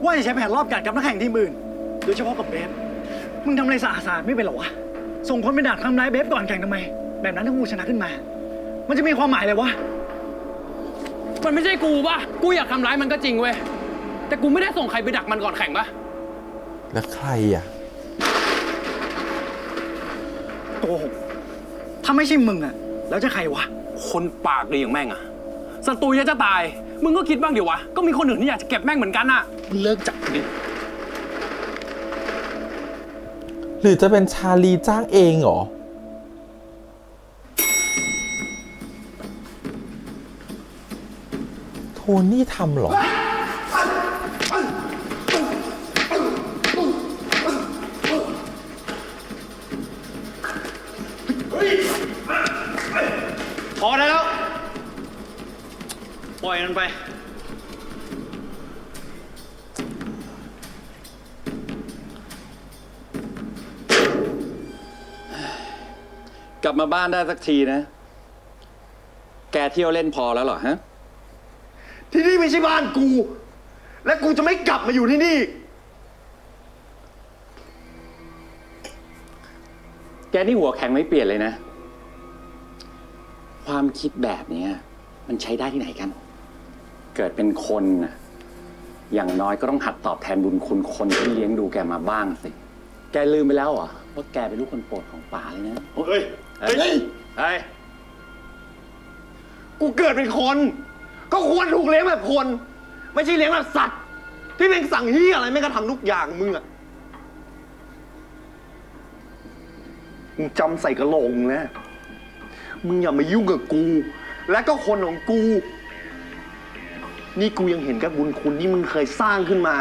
ว่าอย่าใช้แผนรอบกัดกับนักแข่งทีมอื่น โดยเฉพาะกับเบฟมึงทำอะไรสะอาดๆไม่เป็นหรอวะ ส่งคนไปดักทำร้ายเบฟก่อนแข่งทำไม แบบนั้นถ้ากูชนะขึ้นมา มันจะมีความหมายเลยวะ มันไม่ใช่กูป่ะ กูอยากทำร้ายมันก็จริงเว้ย แต่กูไม่ได้ส่งใครไปดักมันก่อนแข่งป่ะ แล้วใครอ่ะ โกหกถ้าไม่ใช่มึงอะแล้วจะใครวะ คนปากดีอย่างแม่งอะศัตรูเยอะจะตาย มึงก็คิดบ้างดิวะ ก็มีคนอื่นที่อยากจะเก็บแม่งเหมือนกันอะมึงเลิกจับดิ หรือจะเป็นชาลีจ้างเองเหรอ โทนี่ทำเหรอ พอได้แล้ว ปล่อยมันไป กลับมาบ้านได้สักทีนะ แกเที่ยวเล่นพอแล้วเหรอฮะ ที่นี่ไม่ใช่บ้านกู และกูจะไม่กลับมาอยู่ที่นี่ แกนี่หัวแข็งไม่เปลี่ยนเลยนะ ความคิดแบบเนี้ยมันใช้ได้ที่ไหนกัน เกิดเป็นคนน่ะ อย่างน้อยก็ต้องหัดตอบแทนบุญคุณคนที่เลี้ยงดูแกมาบ้างสิ แกลืมไปแล้วเหรอว่าแกเป็นลูกคนโปรดของป๋าเลยนะ เฮ้ย เฮ้ย เฮ้ย กูเกิดเป็นคน ก็ควรถูกเลี้ยงแบบคน ไม่ใช่เลี้ยงแบบสัตว์ ที่เป็นสั่งเฮียอะไรไม่งก็ทำทุกอย่างมึงอะมึงจำใส่กระโหลกมึงนะมึงอย่ามายุ่งกับกู และก็คนของกู นี่กูยังเห็นกับบุญคุณที่มึงเคยสร้างขึ้นมา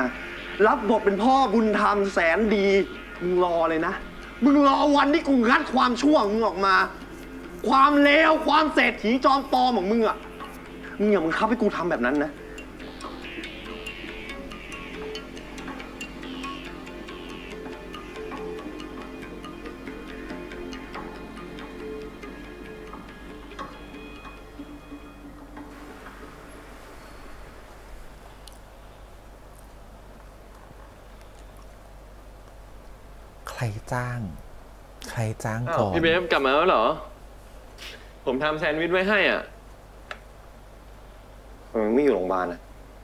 รับบทเป็นพ่อบุญธรรมแสนดี มึงรอเลยนะ มึงรอวันที่กูงัดความชั่วของมึงออกมา ความเลวความเศรษฐีจอมปลอมของมึงอะมึงอย่ามึงคับให้กูทำแบบนั้นนะ ใครจ้าง ใครจ้าง อ้า ก่ ว อน พี่เบฟกลับมาแล้วเหรอ ผมทำแซนด์วิชไว้ให้อ่ะ ไม่อยู่โรงพยาบาลนะ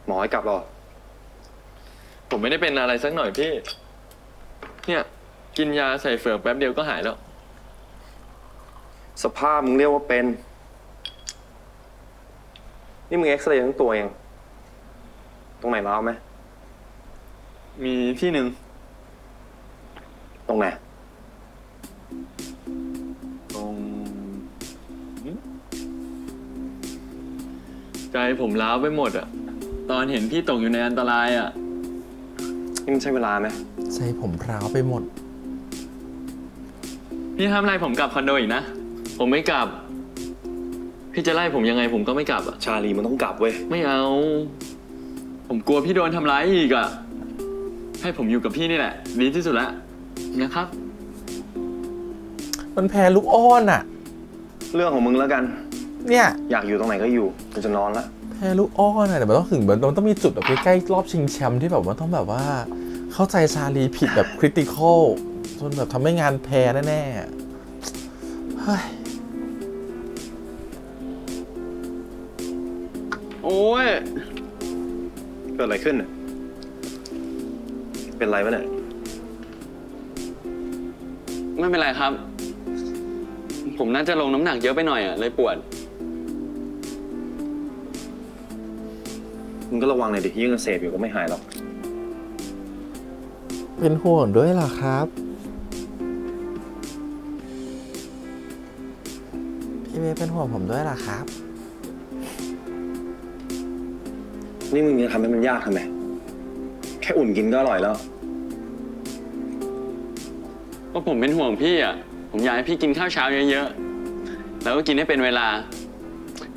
หมอให้กลับหรอ ผมไม่ได้เป็นอะไรสักหน่อยพี่ เนี่ย กินยาใส่เฟือกแป๊บเดียวก็หายแล้ว สภาพมึงเรียกว่าเป็น นี่มึงเอ็กซเรย์ทั้งตัวเอง ตรงไหนร้าวไหม มีที่หนึ่ง ตรงไหน ตรงใจผมล้าวไปหมดอ่ะ ตอนเห็นพี่ตกอยู่ในอันตรายอ่ะ นี่มันใช่เวลาไหม ใช่ผมพร้าวไปหมด พี่ห้ามไล่ผมกลับคอนโดอีกนะ ผมไม่กลับ พี่จะไล่ผมยังไงผมก็ไม่กลับอ่ะ ชาลีมันต้องกลับเว้ย ไม่เอา ผมกลัวพี่โดนทำร้ายอีกอ่ะ ให้ผมอยู่กับพี่นี่แหละ ดีที่สุดแล้วนะครับ มันแพ้ลูกอ้อนอ่ะ เรื่องของมึงแล้วกัน เนี่ย อยากอยู่ตรงไหนก็อยู่กูจะนอนละ แพ้ลูกอ้อนอ่ะแต่มันต้องถึงมันต้องมีจุดแบบใกล้ๆรอบชิงแชมป์ที่แบบว่าต้องแบบว่า เข้าใจชาลีผิดแบบคริติคอลจนแบบทำให้งานแพ้แน่ๆเฮ้ย โอ้ย เกิดอะไรขึ้นน่ะเป็นไรปะเนี่ย ไม่เป็นไรครับ ผมน่าจะลงน้ำหนักเยอะไปหน่อยอ่ะ เลยปวด มึงก็ระวังหน่อยดิยิ่งเสพอยู่ก็ไม่หายหรอก เป็นห่วงด้วยเหรอครับพี่เบฟเป็นห่วงผมด้วยเหรอครับ นี่มึงจะทำให้มันยากทำไม แค่อุ่นกินก็อร่อยแล้ว ก็ผมเป็นห่วงพี่อ่ะ ผมอยากให้พี่กินข้าวเช้าเยอะๆ แล้วก็กินให้เป็นเวลา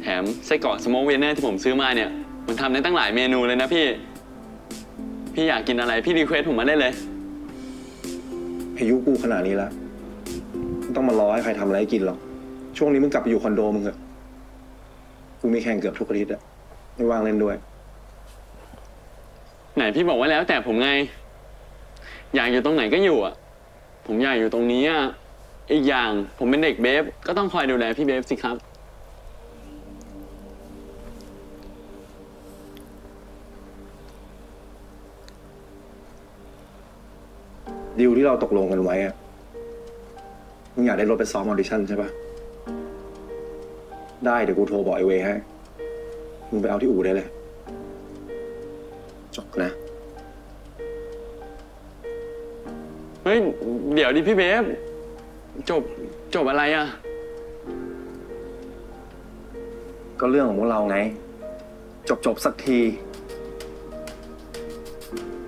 แถมไส้กรอกสโมกเวียนเนอร์ที่ผมซื้อมาเนี่ย มันทำได้ตั้งหลายเมนูเลยนะพี่ พี่อยากกินอะไรพี่รีเควสผมมาได้เลย อายุกูขนาดนี้แล้วไม่ต้องมารอให้ใครทำอะไรให้กินหรอก ช่วงนี้มึงกลับไปอยู่คอนโดมึงเถอะ กูมีแข่งเกือบทุกอาทิตย์อะไม่ว่างเล่นด้วย ไหนพี่บอกว่าแล้วแต่ผมไง อยากอยู่ตรงไหนก็อยู่อ่ะ ผมอยากอยู่ตรงนี้อ่ะ อีกอย่างผมเป็นเด็กเบฟก็ต้องคอยดูแลพี่เบฟสิครับ ดีลที่เราตกลงกันไว้อะมึงอยากได้รถไปซ้อมออดิชั่นใช่ปะได้เดี๋ยวกูโทรบอกไอเวย์ให้ มึงไปเอาที่อู่ได้เลย จบนะ เฮ้ย เดี๋ยวดิพี่เบฟจบอะไรอ่ะ ก็เรื่องของพวกเราไง จบสักที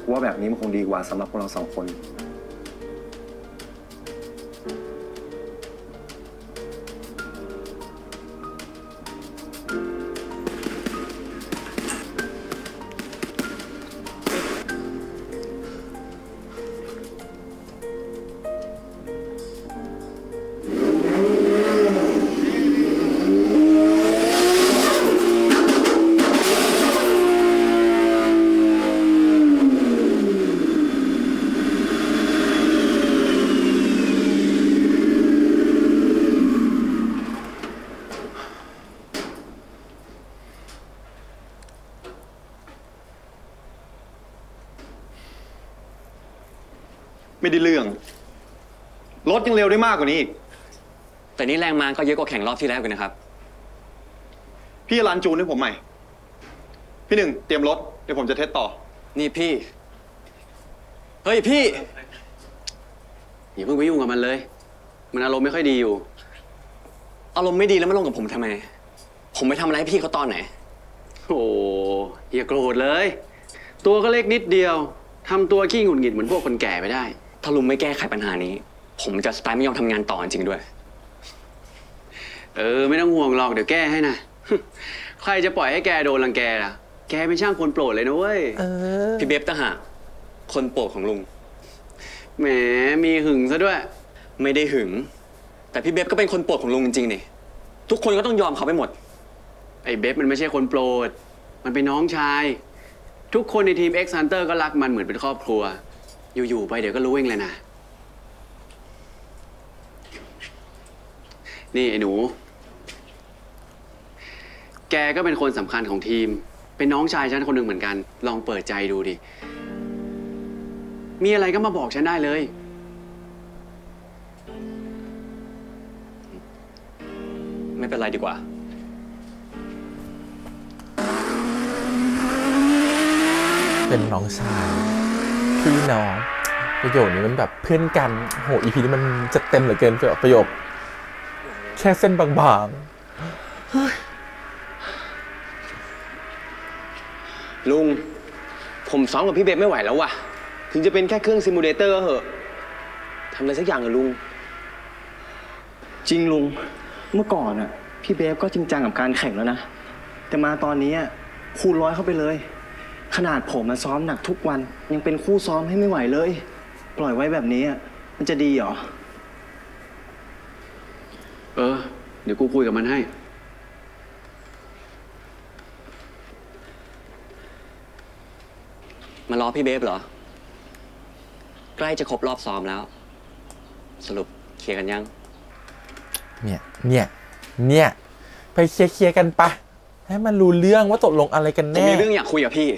กูว่าแบบนี้มันคงดีกว่าสำหรับพวกเราสองคน ไม่ได้เรื่อง รถยังเร็วได้มากกว่านี้อีก แต่นี่แรงม้าก็เยอะกว่าแข่งรอบที่แล้วกันนะครับ พี่รันจูนให้ผมใหม่ พี่หนึ่งเตรียมรถ เดี๋ยวผมจะเทสต่อ นี่พี่ เฮ้ยพี่ อย่าเพิ่งไปยุ่งกับมันเลย มันอารมณ์ไม่ค่อยดีอยู่ อารมณ์ไม่ดีแล้วมาลงกับผมทำไม ผมไปทำอะไรให้พี่เขาตอนไหน โอ้อย่าโกรธเลย ตัวก็เล็กนิดเดียวทำตัวขี้หงุดหงิดเหมือนพวกคนแก่ไปได้ ถ้าลุงไม่แก้ไขปัญหานี้ ผมจะสไตล์ไม่ยอมทำงานต่อจริงๆด้วย ไม่ต้องห่วงหรอกเดี๋ยวแก้ให้นะ ใครจะปล่อยให้แกโดนรังแกล่ะ แกเป็นช่างคนโปรดเลยนะเว้ย พี่เบฟต่างหากคนโปรดของลุง แหมมีหึงซะด้วย ไม่ได้หึง แต่พี่เบฟก็เป็นคนโปรดของลุงจริงๆนี่ ทุกคนก็ต้องยอมเขาไปหมด ไอ้เบฟมันไม่ใช่คนโปรด มันเป็นน้องชาย ทุกคนในทีม X Hunter ก็รักมันเหมือนเป็นครอบครัว อยู่ๆไปเดี๋ยวก็รู้เองเลยนะ นี่ไอ้หนู แกก็เป็นคนสำคัญของทีม เป็นน้องชายฉันคนหนึ่งเหมือนกัน ลองเปิดใจดูดิ มีอะไรก็มาบอกฉันได้เลย ไม่เป็นไรดีกว่า เป็นน้องชายพี่น้องประโยคนี้มันแบบเพื่อนกันโหอีพีนี้มันจะเต็มเหลือเกินประโยคแค่เส้นบางๆ ลุง ผมซ้อมกับพี่เบฟไม่ไหวแล้วว่ะ ถึงจะเป็นแค่เครื่องซิมูเลเตอร์ก็เหอะทำอะไรสักอย่างอะลุง จริงลุง เมื่อก่อนอ่ะ พี่เบฟก็จริงจังกับการแข่งแล้วนะ แต่มาตอนนี้คูณร้อยเข้าไปเลย ขนาดผมมาซ้อมหนักทุกวัน ยังเป็นคู่ซ้อมให้ไม่ไหวเลย ปล่อยไว้แบบนี้มันจะดีเหรอ เดี๋ยวกูคุยกับมันให้ มารอพี่เบฟเหรอ ใกล้จะครบรอบซ้อมแล้ว สรุปเคลียร์กันยัง เนี่ยไปเคลียร์กันปะให้มันรู้เรื่องว่าตกลงอะไรกัน ผม แน่ มีเรื่องอยากคุยกับพี่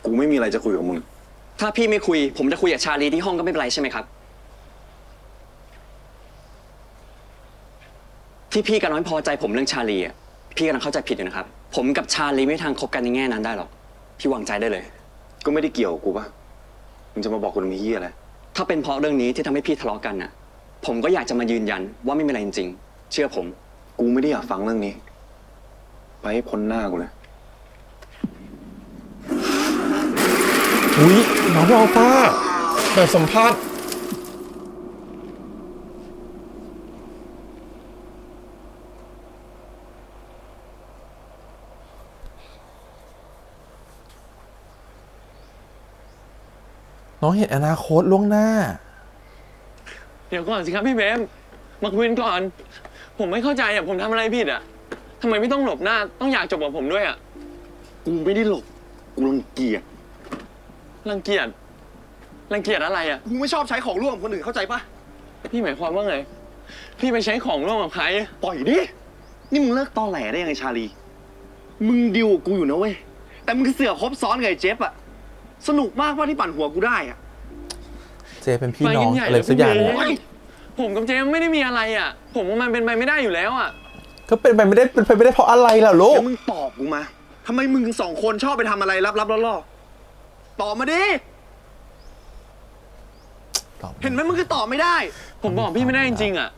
กูไม่มีอะไรจะคุยกับมึง ถ้าพี่ไม่คุย ผมจะคุยกับชาลีที่ห้องก็ไม่เป็นไรใช่ไหมครับ ที่พี่กำลังไม่พอใจผมเรื่องชาลีอ่ะ พี่กำลังเข้าใจผิดอยู่นะครับ ผมกับชาลีไม่มีทางคบกันในแง่นั้นได้หรอก พี่วางใจได้เลย ก็ไม่ได้เกี่ยวกับกูปะมึงจะมาบอกกูทำไมเฮียอะไร ถ้าเป็นเพราะเรื่องนี้ที่ทำให้พี่ทะเลาะกันน่ะ ผมก็อยากจะมายืนยันว่าไม่มีอะไรจริงๆเชื่อผม กูไม่ได้อยากฟังเรื่องนี้ ไปให้พ้นหน้ากูเลย อุ้ยน้องอัลฟาแบบสัมภาษณ์น้องเห็นอนาคตล่วงหน้า เดี๋ยวก่อนสิครับพี่เบมมาคุยกันก่อน ผมไม่เข้าใจอ่ะผมทำอะไรผิดอ่ะทำไมไม่ต้องหลบหน้าต้องอยากจบกับผมด้วยอ่ะ กูไม่ได้หลบ กูรังเกียจ รังเกียจอะไรอ่ะ กูไม่ชอบใช้ของร่วมคนอื่นเข้าใจปะ พี่หมายความว่าไง พี่ไปใช้ของร่วมกับใคร ปล่อยดิ นี่มึงเลิกตอแหลได้ยังไงชาลี มึงดิวกับกูอยู่นะเว้ย แต่มึงเสือกคบซ้อนกับไอ้เจฟอะสนุกมากว่าที่ปั่นหัวกูได้อะ เจเป็นพี่น้อง ไปกันใหญ่ อะไรสักอย่าง เลย เนี่ย พี่เบ ผมกับเจมไม่ได้มีอะไรอ่ะ ผมว่ามันเป็นไปไม่ได้อยู่แล้วอ่ะ ก็เป็นไปไม่ได้เพราะอะไรล่ะลูก แล้วมึงตอบกูมาทำไมมึงสองคนชอบไปทำอะไรลับๆล่อๆตอบมาดิ เห็นไหมมึงคือตอบไม่ได้ ผมบอกพี่ไม่ได้จริงๆอ่ะ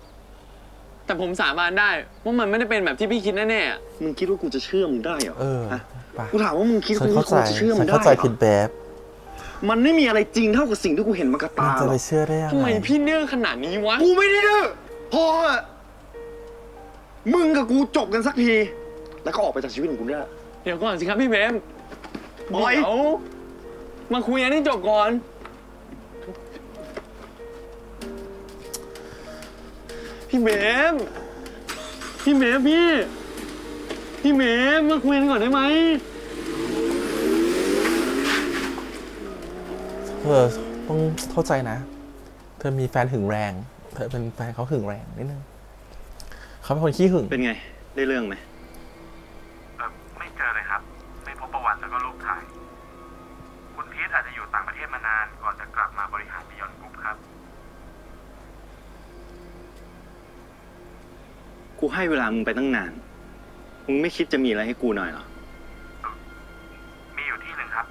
แต่ผมสาบานได้ว่ามันไม่ได้เป็นแบบที่พี่คิดแน่ๆอะ มึงคิดว่ากูจะเชื่อมึงได้เหรอ เออ ฮะ ไป กูถามว่ามึงคิด ฉัน ว่า เข้าใจ กูจะเชื่อมึ ฉั ง น ได้ เข้าใจ เหร ผิด อ แบบ มันไม่มีอะไรจริงเท่ากับสิ่งที่กูเห็นมากระ มัน ตา จะ หร ไป อก เชื่อได้ยัง ทำไม ไง พี่เนื่องขนาดนี้วะ กูไม่ได้ดื้อพอเหอะมึงกับกูจบกันสักที แล้วก็ออกไปจากชีวิตของกูได้ เดี๋ยวก่อนสิครับพี่เบม ปล่อย เดี๋ยวมาคุยกันให้จบก่อน พี่เบมพี่ พี่เบมมาคุยกันก่อนได้ไหม เธอต้องเข้าใจนะ เธอมีแฟนหึงแรง เธอเป็นแฟนเขาหึงแรงนิดนึงเขาเป็นคนขี้หึง เป็นไง ได้เรื่องไหม ไม่เจอเลยครับ ไม่พบประวัติแล้วก็รูปถ่าย คุณพีทอาจจะอยู่ต่างประเทศมานานก่อนจะกลับมาบริหารบิยอนด์กรุ๊ปครับ กูให้เวลามึงไปตั้งนาน มึงไม่คิดจะมีอะไรให้กูหน่อยเหรอ มีอยู่ที่หนึ่งครับ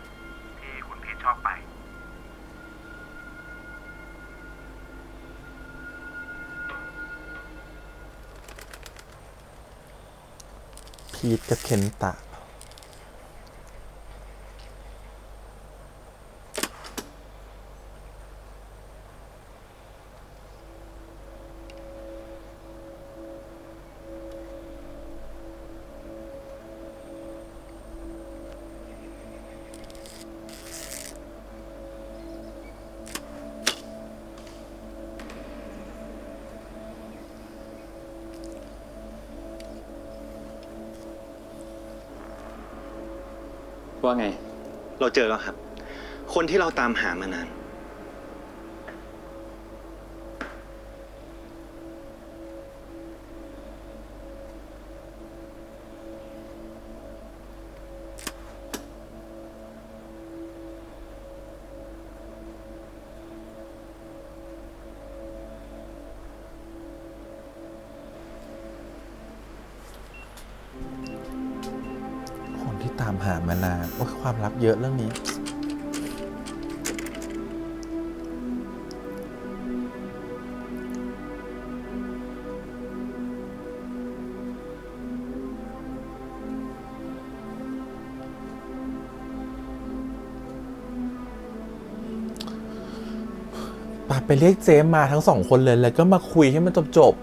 ที่คุณพีทชอบไป พีทกับเคนตะ ว่าไง เราเจอแล้วครับ คนที่เราตามหามานาน คนที่ตามหามานานโอ้ยความลับเยอะเรื่องนี้ ปาไปเรียกเจมมาทั้งสองคนเลย แล้วก็มาคุยให้มันจบ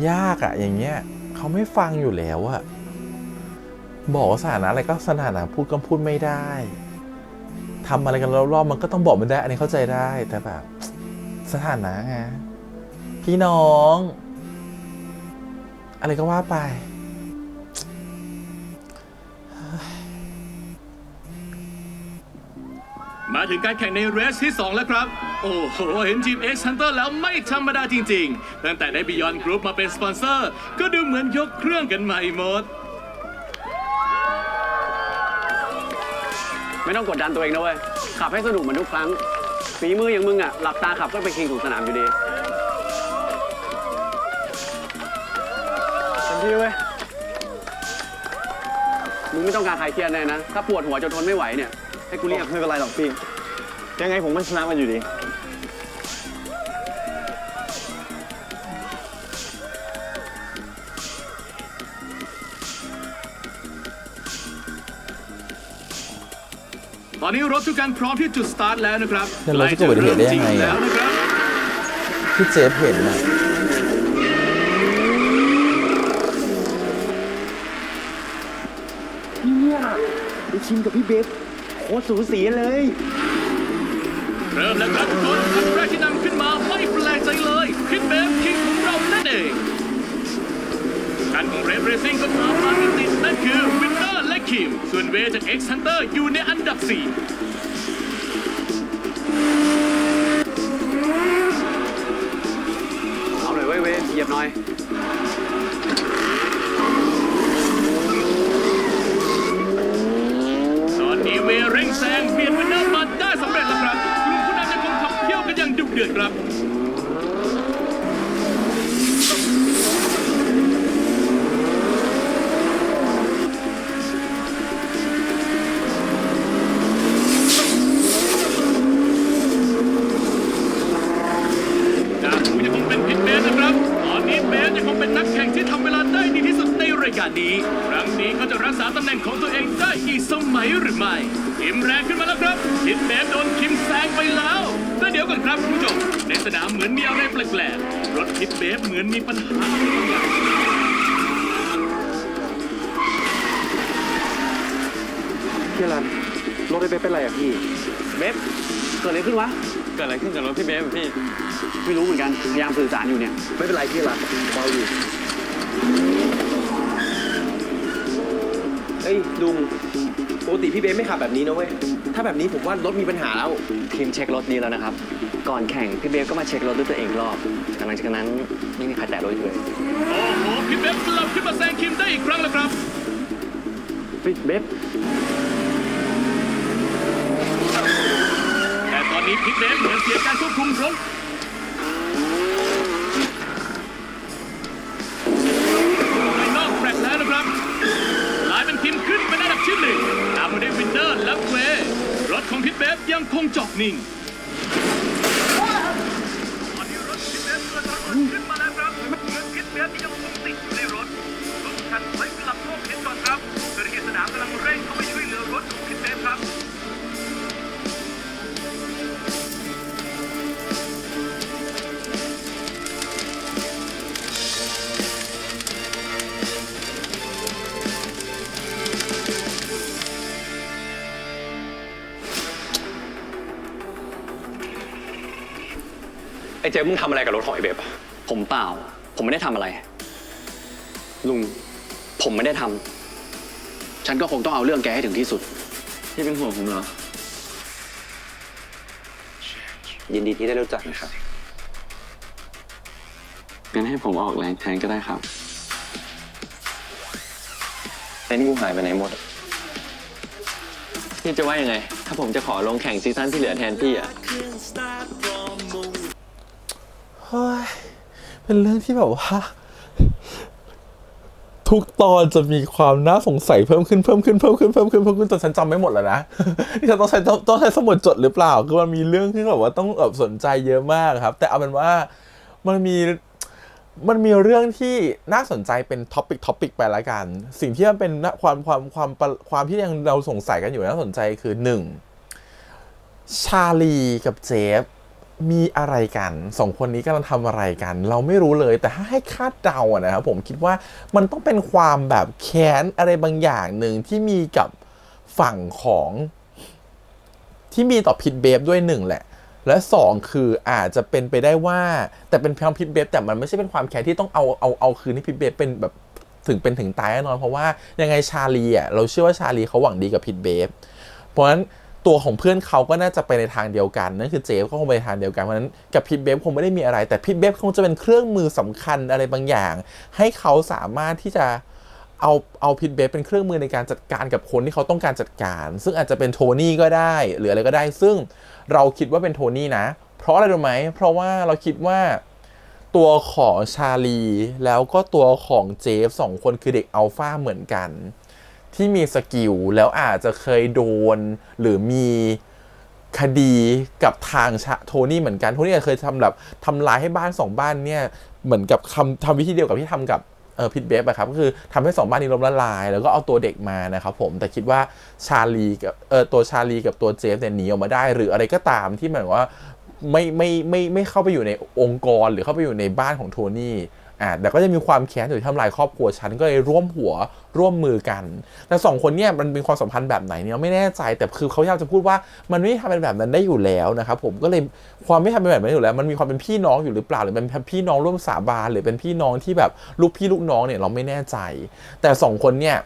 ยากอะอย่างเงี้ยเขาไม่ฟังอยู่แล้วอะบอกว่าสถานะอะไรก็สถานะพูดก็พูดไม่ได้ทำอะไรกันรอบๆมันก็ต้องบอกไม่ได้ อันนี้เข้าใจได้แต่แบบสถานะไงพี่น้อง อะไรก็ว่าไป มาถึงการแข่งในเรสที่ 2 แล้วครับ โอ้โห เห็นทีม X Hunter แล้วไม่ธรรมดาจริงๆ ตั้งแต่ได้ Beyond Group มาเป็นสปอนเซอร์ ก็ดูเหมือนยกเครื่องกันใหม่หมด ไม่ต้องกดดันตัวเองนะเว้ย ขับให้สนุกเหมือนทุกครั้ง ฝีมืออย่างมึงอ่ะ หลับตาขับก็เป็นคิงของสนามอยู่ดีเต็มที่เว้ย มึงไม่ต้องการใครเครียดแน่นะ ถ้าปวดหัวจนทนไม่ไหวเนี่ย ให้กูเรียก ไม่เป็นไรหรอกพี่ ยังไงผมก็ชนะมันอยู่ดี ตอนนี้รถทุกคันพร้อมที่จุดสตาร์ทแล้วนะครับ แล้วรถจะเกิดอุบัติเหตุได้ยังไงอะ แล้วนะครับ ที่เจฟเห็นนะ เนี่ยไอคิมกับพี่เบฟโคตรสูสีเลย เริ่มแล้วครับทุกคนคันแรกที่นำขึ้นมาไม่แปลกใจเลยพิทเบฟคิงของเรานั่นเองคันของเรฟเรซิ่งก็ตามมาติดๆนั่นคือวินเนอร์และคิมส่วนเวจาก X Hunter อยู่ในอันดับ 4เอาหน่อยเว้ยเหยียบหน่อย ตอนนี้เวเร่งแซงเบียดวินเนอร์มาได้สำเร็จแล้วครับกลุ่มผู้นำยังคงขับเคี่ยวกันอย่างดุเดือดครับจากผู้ยังคงเป็นพิทเบสนะครับตอนนี้เบสยังคงเป็นนักแข่งที่ทำเวลาได้ดีที่สุดในรายการนี้ครั้งนี้เขาจะรักษาตำแหน่งของตัวเองได้อีกสมัยหรือไม่คิมแรงขึ้นมาแล้วครับพิทเบสโดนคิมแซงไปแล้วแต่เดี๋ยวก่อนครับคุณผู้ชมในสนามเหมือนมีอะไรแปลกๆรถพิทเบสเหมือนมีปัญหาอะไรบางอย่าง พี่รันรถไอเบฟเป็นไรอะพี่ เบฟเกิดอะไรขึ้นวะ เกิดอะไรขึ้นกับรถพี่เบฟพี่ ไม่รู้เหมือนกัน พยายามสื่อสารอยู่เนี่ย ไม่เป็นไรพี่รันเบาอยู่เอ้ยลุงปกติพี่เบฟไม่ขับแบบนี้นะเว้ย ถ้าแบบนี้ผมว่ารถมีปัญหาแล้ว ทีมเช็ครถนี้แล้วนะครับ ก่อนแข่งพี่เบฟก็มาเช็ครถด้วยตัวเองรอบหลังจากนั้นไม่มีใครแตะรถอีกเลย โอ้โหพิทเบฟกลับขึ้นมาแซงคิมได้อีกครั้งแล้วครับ เบฟ แต่ตอนนี้พิทเบฟเหมือนเสียการควบคุมรถไปนอกแทร็กแล้วนะครับกลายเป็นคิมขึ้นเป็นอันดับที่ 1ตามมาด้วยวินเนอร์และเวรถของพิทเบฟยังคงจอดนิ่งตอนนี้รถพิทเบฟเกิดระเบิดขึ้นมาแล้วครับเหมือนพิทเบฟยังคงติดอยู่ในรถทุกคันไว้กลับโลกเห็นก่อนครับเจ้าหน้าที่สนามกำลังเร่งเข้าไปช่วยเหลือรถของพิทเบฟครับ ไอ้เจมมึงทำอะไรกับรถของไอ้เบฟอะ ผมเปล่า ผมไม่ได้ทำอะไร ลุง ผมไม่ได้ทำ ฉันก็คงต้องเอาเรื่องแกให้ถึงที่สุด พี่เป็นห่วงผมเหรอ ยินดีที่ได้รู้จักนะครับ งั้นให้ผมออกแรงแทนก็ได้ครับ เต็นท์กูหายไปไหนหมด พี่จะว่ายังไง ถ้าผมจะขอลงแข่งซีซั่นที่เหลือแทนพี่อ่ะ เฮ้ยเป็นเรื่องที่แบบว่า ทุกตอนจะมีความน่าสงสัยเพิ่มขึ้นจนฉันจำไม่หมดแล้วนะ ที่ฉันต้องใช้สมุดจดหรือเปล่าคือมันมีเรื่องที่แบบว่าต้องสนใจเยอะมากครับ แต่เอาเป็นว่ามันมีเรื่องที่น่าสนใจเป็นท็อปิกไปละกัน สิ่งที่มันเป็นความที่ยังเราสงสัยกันอยู่น่าสนใจคือ 1. ชาลีกับเจฟมีอะไรกัน2คนนี้กำลังทำอะไรกันเราไม่รู้เลยแต่ถ้าให้คาดเดาอะนะครับผมคิดว่ามันต้องเป็นความแบบแค้นอะไรบางอย่างหนึ่งที่มีกับฝั่งของที่มีต่อพิทเบฟด้วย1แหละและ2คืออาจจะเป็นไปได้ว่าแต่เป็นเพียงพิทเบฟแต่มันไม่ใช่เป็นความแค้นที่ต้องเอาคืนให้พิทเบฟเป็นแบบถึงตายแน่นอนเพราะว่ายังไงชาลีอ่ะเราเชื่อว่าชาลีเขาหวังดีกับพิทเบฟเพราะฉะนั้นตัวของเพื่อนเขาก็น่าจะไปในทางเดียวกันนั่นคือเจฟก็คงไปในทางเดียวกันเพราะฉะนั้นกับพิทเบฟคงไม่ได้มีอะไรแต่พิทเบฟคงจะเป็นเครื่องมือสำคัญอะไรบางอย่างให้เขาสามารถที่จะเอาพิทเบฟเป็นเครื่องมือในการจัดการกับคนที่เขาต้องการจัดการซึ่งอาจจะเป็นโทนี่ก็ได้หรืออะไรก็ได้ซึ่งเราคิดว่าเป็นโทนี่นะเพราะอะไรรู้ไหมเพราะว่าเราคิดว่าตัวของชาลีแล้วก็ตัวของเจฟ2คนคือเด็กอัลฟาเหมือนกัน ที่มีสกิลแล้วอาจจะเคยโดนหรือมีคดีกับทางโทนี่เหมือนกันโทนี่เคยทำลายให้บ้าน2บ้านเนี่ยเหมือนกับทำวิธีเดียวกับที่ทำกับพิทเบฟอะครับก็คือทำให้2บ้านนี้ล้มละลายแล้วก็เอาตัวเด็กมานะครับผมแต่คิดว่าชาลีกับตัวชาลีกับตัวเจฟเนี่ยหนีออกมาได้หรืออะไรก็ตามที่เหมือนว่าไม่เข้าไปอยู่ในองค์กรหรือเข้าไปอยู่ในบ้านของโทนี่แต่ก็จะมีความแค้นอยู่ที่ทำลายครอบครัวฉันก็เลยร่วมมือกันแต่2คนเนี่ยมันเป็นความสัมพันธ์แบบไหนเนี่ยไม่แน่ใจแต่คือเขาอยากจะพูดว่ามันไม่ทำเป็นแบบนั้นได้อยู่แล้วนะครับผมก็เลยความไม่ทำเป็นแบบนั้นอยู่แล้วมันมีความเป็นพี่น้องอยู่หรือเปล่าหรือเป็นพี่น้องร่วมสาบานหรือเป็นพี่น้องที่แบบลูกพี่ลูกน้องเนี่ยเราไม่แน่ใจแต่2คนเนี่ย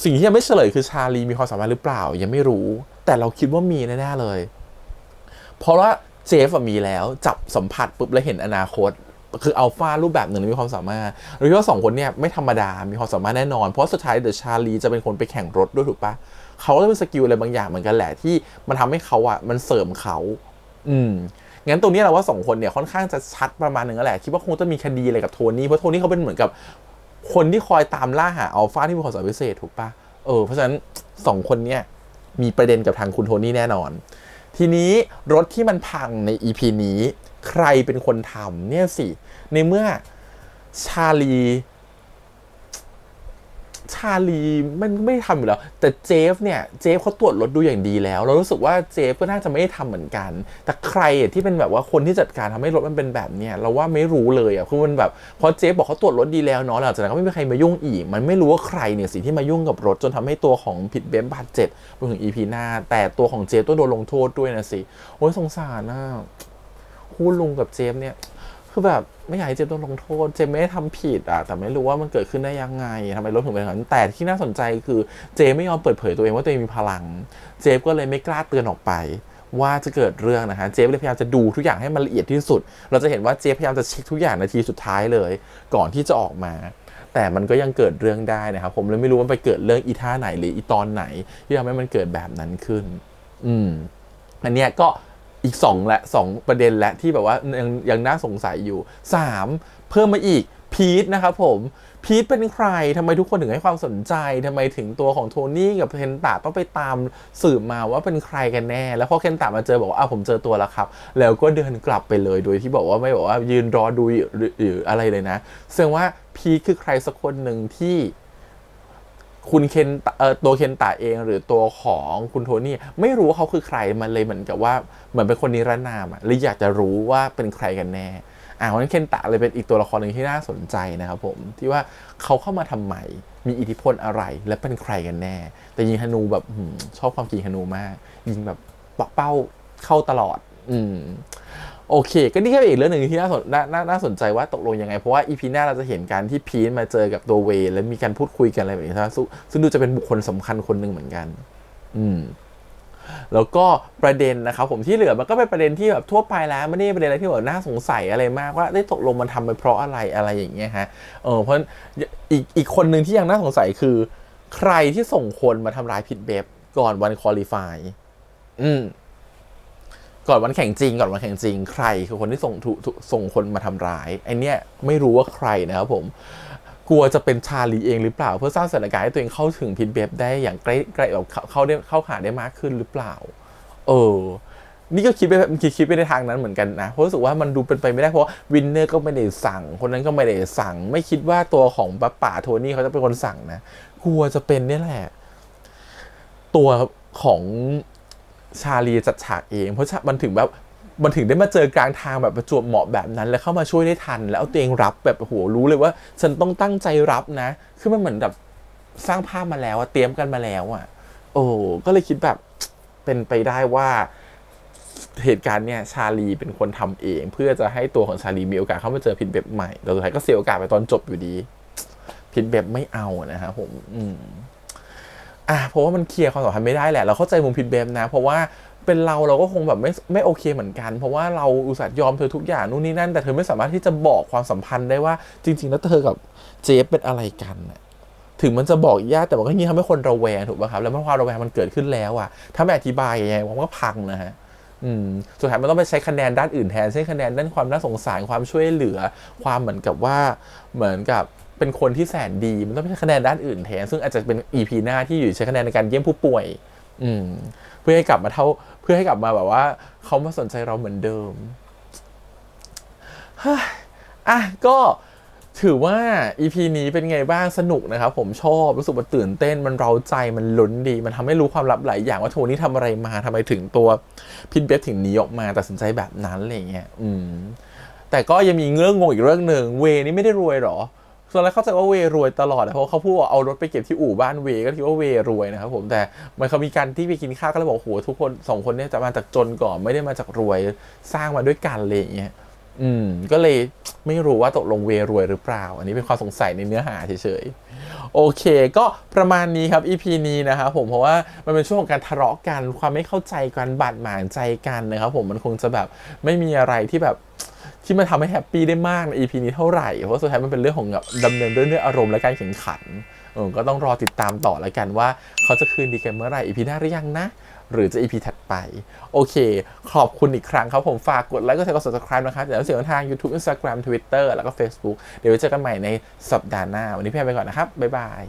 สิ่งที่ยังไม่เฉลยคือชาลีมีความสัมพันธ์หรือเปล่ายังไม่รู้แต่เราคิดว่ามีแน่ๆเลยเพราะว่าเจฟมีแล้วจับสัมผัสปุ๊บแล้วเห็นอนาคตคืออัลฟารูปแบบหนึ่งมีความสามารถหรือว่า2คนเนี่ยไม่ธรรมดามีความสามารถแน่นอนเพราะสุดท้ายเดอะชาลีจะเป็นคนไปแข่งรถด้วยถูกปะเขาก็จะเป็นสกิลอะไรบางอย่างเหมือนกันแหละที่มันทำให้เขามันเสริมเขางั้นตรงนี้เราว่า2คนเนี่ยค่อนข้างจะชัดประมาณนึงแล้วแหละคิดว่าคงจะมีคดีอะไรกับโทนี่เพราะโทนี่เขาเป็นเหมือนกับคนที่คอยตามล่าหาอัลฟาที่มีความสามารถพิเศษถูกปะเพราะฉะนั้น2คนเนี่ยมีประเด็นกับทางคุณโทนี่แน่นอนทีนี้รถที่มันพังใน EP นี้ใครเป็นคนทำเนี่ยสิในเมื่อชาลีมันไม่ทำอยู่แล้วแต่เจฟเขาตรวจรถดูอย่างดีแล้วเรารู้สึกว่าเจฟก็น่าจะไม่ได้ทำเหมือนกันแต่ใครที่เป็นแบบว่าคนที่จัดการทำให้รถมันเป็นแบบเนี้ยเราว่าไม่รู้เลยคือมันแบบเพราะเจฟบอกเขาตรวจรถดีแล้วเนาะหลังจากนั้นก็ไม่มีใครมายุ่งอีกมันไม่รู้ว่าใครเนี่ยสิที่มายุ่งกับรถจนทำให้ตัวของพิทเบฟบาดเจ็บไปถึง EP หน้าแต่ตัวของเจฟต้องโดนลงโทษด้วยนะสิโอ้ยสงสารนะคู่ลุงกับเจฟเนี่ยคือแบบไม่อยากให้เจฟโดนลงโทษเจฟไม่ได้ทำผิดแต่ไม่รู้ว่ามันเกิดขึ้นได้ยังไงทำไมรถถึงเป็นแบบนั้นแต่ที่น่าสนใจคือเจฟไม่ยอมเปิดเผยตัวเองว่าตัวเองมีพลังเจฟก็เลยไม่กล้าเตือนออกไปว่าจะเกิดเรื่องนะฮะเจฟเลยพยายามจะดูทุกอย่างให้มันละเอียดที่สุดเราจะเห็นว่าเจฟพยายามจะเช็คทุกอย่างนาทีสุดท้ายเลยก่อนที่จะออกมาแต่มันก็ยังเกิดเรื่องได้นะครับผมเลยไม่รู้ว่าไปเกิดเรื่องอีท่าไหนหรืออีตอนไหนที่ทำให้มันเกิดแบบนั้นขึ้นอันเนี้ยก็อีก2ประเด็นและที่แบบว่ายังน่าสงสัยอยู่3เพิ่มมาอีกพีทนะครับผมพีทเป็นใครทำไมทุกคนถึงให้ความสนใจทำไมถึงตัวของโทนี่กับเคนตะต้องไปตามสืบมาว่าเป็นใครกันแน่แล้วพอเคนตะมาเจอบอกว่าผมเจอตัวแล้วครับแล้วก็เดินกลับไปเลยโดยที่บอกว่าไม่บอกว่ายืนรอดูหรืออะไรเลยนะแสดงว่าพีทคือใครสักคนหนึ่งที่คุณตัวเคนตะเองหรือตัวของคุณโทนี่ไม่รู้ว่าเขาคือใครมันเลยเหมือนกับว่าเหมือนเป็นคนนิรนามเลยอยากจะรู้ว่าเป็นใครกันแน่เพราะฉะนั้นเคนตะเลยเป็นอีกตัวละครหนึ่งที่น่าสนใจนะครับผมที่ว่าเขาเข้ามาทำไมมีอิทธิพลอะไรและเป็นใครกันแน่แต่ยิงธนูแบบชอบความยิงธนูมากยิงแบบเป้าเข้าตลอดโอเคก็นี่แค่อีกเรื่องหนึ่งที่น่าสนใจว่าตกลงยังไงเพราะว่าอีพีหน้าเราจะเห็นการที่พีทมาเจอกับตัวเวย์แล้วมีการพูดคุยกันอะไรแบบนี้ซึ่งดูจะเป็นบุคคลสำคัญคนหนึ่งเหมือนกันแล้วก็ประเด็นนะครับผมที่เหลือมันก็เป็นประเด็นที่แบบทั่วไปแล้วไม่ได้ประเด็นอะไรที่แบบน่าสงสัยอะไรมากว่าได้ตกลงมันทำไปเพราะอะไรอย่างเงี้ยฮะเพราะอีกคนหนึ่งที่ยังน่าสงสัยคือใครที่ส่งคนมาทำร้ายพิทเบฟก่อนวันควอลิฟายก่อนวันแข่งจริงใครคือคนที่ส่งคนมาทำร้ายไอเนี้ยไม่รู้ว่าใครนะครับผมกลัวจะเป็นชาลีเองหรือเปล่าเพื่อสร้างสถานการณ์ให้ตัวเองเข้าถึงพิทเบฟได้อย่างใกล้แบบเข้าหาได้มากขึ้นหรือเปล่านี่ก็คิดไปในทางนั้นเหมือนกันนะเพราะรู้สึกว่ามันดูเป็นไปไม่ได้เพราะวินเนอร์ก็ไม่ได้สั่งคนนั้นก็ไม่ได้สั่งไม่คิดว่าตัวของป่าโทนี่เขาจะเป็นคนสั่งนะกลัวจะเป็นนี่แหละตัวของชาลีจัดฉากเองเพราะมันถึงได้มาเจอกลางทางแบบประจวบเหมาะแบบนั้นแล้วเข้ามาช่วยได้ทันแล้วเอาตัวเองรับแบบโหรู้เลยว่าฉันต้องตั้งใจรับนะคือมันเหมือนแบบสร้างภาพมาแล้วเตรียมกันมาแล้วก็เลยคิดแบบเป็นไปได้ว่าเหตุการณ์เนี่ยชาลีเป็นคนทำเองเพื่อจะให้ตัวของชาลีมีโอกาสเข้ามาเจอพิทเบฟใหม่แต่สุดท้ายก็เสียโอกาสไปตอนจบอยู่ดีพิทเบฟไม่เอานะครับผมเพราะว่ามันเคลียร์ความสัมพันธ์ไม่ได้แหละเราเข้าใจมุมพิทเบฟนะเพราะว่าเป็นเราก็คงแบบไม่โอเคเหมือนกันเพราะว่าเราอุตส่าห์ยอมเธอทุกอย่างนู่นนี่นั่นแต่เธอไม่สามารถที่จะบอกความสัมพันธ์ได้ว่าจริงๆแล้วเธอกับเจฟเป็นอะไรกันถึงมันจะบอกยากแต่มันก็ยิ่งทำให้คนระแวงถูกป่ะครับแล้วเมื่อความระแวงมันเกิดขึ้นแล้วถ้าไม่อธิบายยังไงมันก็พังนะฮะสุดท้ายมันต้องไปใช้คะแนนด้านอื่นแทนเช่นคะแนนด้านความน่าสงสารความช่วยเหลือความเหมือนกับเป็น เป็นคนที่แสนดีมันต้องใช้คะแนนด้านอื่นแทนซึ่งอาจจะเป็น EP หน้าที่อยู่ใช้คะแนนในการเยี่ยมผู้ป่วยเพื่อให้กลับมาแบบว่าเขามาสนใจเราเหมือนเดิมก็ถือว่า EP นี้เป็นไงบ้างสนุกนะครับผมชอบรู้สึกว่าตื่นเต้นมันเร้าใจมันลุ้นดีมันทำให้รู้ความลับหลายอย่างว่าโทนี่ทำอะไรมาทำไมถึงตัวพิทเบฟถึงหนีออกมาตัดสินใจแบบนั้นอะไรเงี้ยแต่ก็ยังมีเรื่องงงอีกเรื่องหนึ่งเวนี่ไม่ได้รวยหรอส่วนแรกเข้าใจว่าเวรวยตลอดเพราะเขาพูดว่าเอารถไปเก็บที่อู่บ้านเวก็คิดว่าเวรวยนะครับผมแต่มันเขามีการที่ไปกินข้าวก็เลยบอกโหทุกคน2คนเนี่ยจะมาจากจนก่อนไม่ได้มาจากรวยสร้างมาด้วยกันอะไรอย่างเงี้ยก็เลยไม่รู้ว่าตกลงเวรวยหรือเปล่าอันนี้เป็นความสงสัยในเนื้อหาเฉยๆโอเคก็ประมาณนี้ครับ EP นี้นะครับผมเพราะว่ามันเป็นช่วงของการทะเลาะกันความไม่เข้าใจกันบาดหมางใจกันนะครับผมมันคงจะแบบไม่มีอะไรที่แบบที่มันทำให้แฮปปี้ได้มากใน EP นี้เท่าไหร่เพราะสุดท้ายมันเป็นเรื่องของแบบดำเนินเรื่องด้วยอารมณ์และการแข่งขันก็ต้องรอติดตามต่อแล้วกันว่าเขาจะคืนดีกันเมื่อไหร่ EP หน้าหรือยังนะหรือจะ EP ถัดไปโอเคขอบคุณอีกครั้งครับผมฝากกดไลค์กดแชร์กด subscribe นะครับเดี๋ยวเสียงทาง YouTube Instagram Twitter แล้วก็ Facebook เดี๋ยวไว้เจอกันใหม่ในสัปดาห์หน้าวันนี้พี่แอมไปก่อนนะครับบ๊ายบาย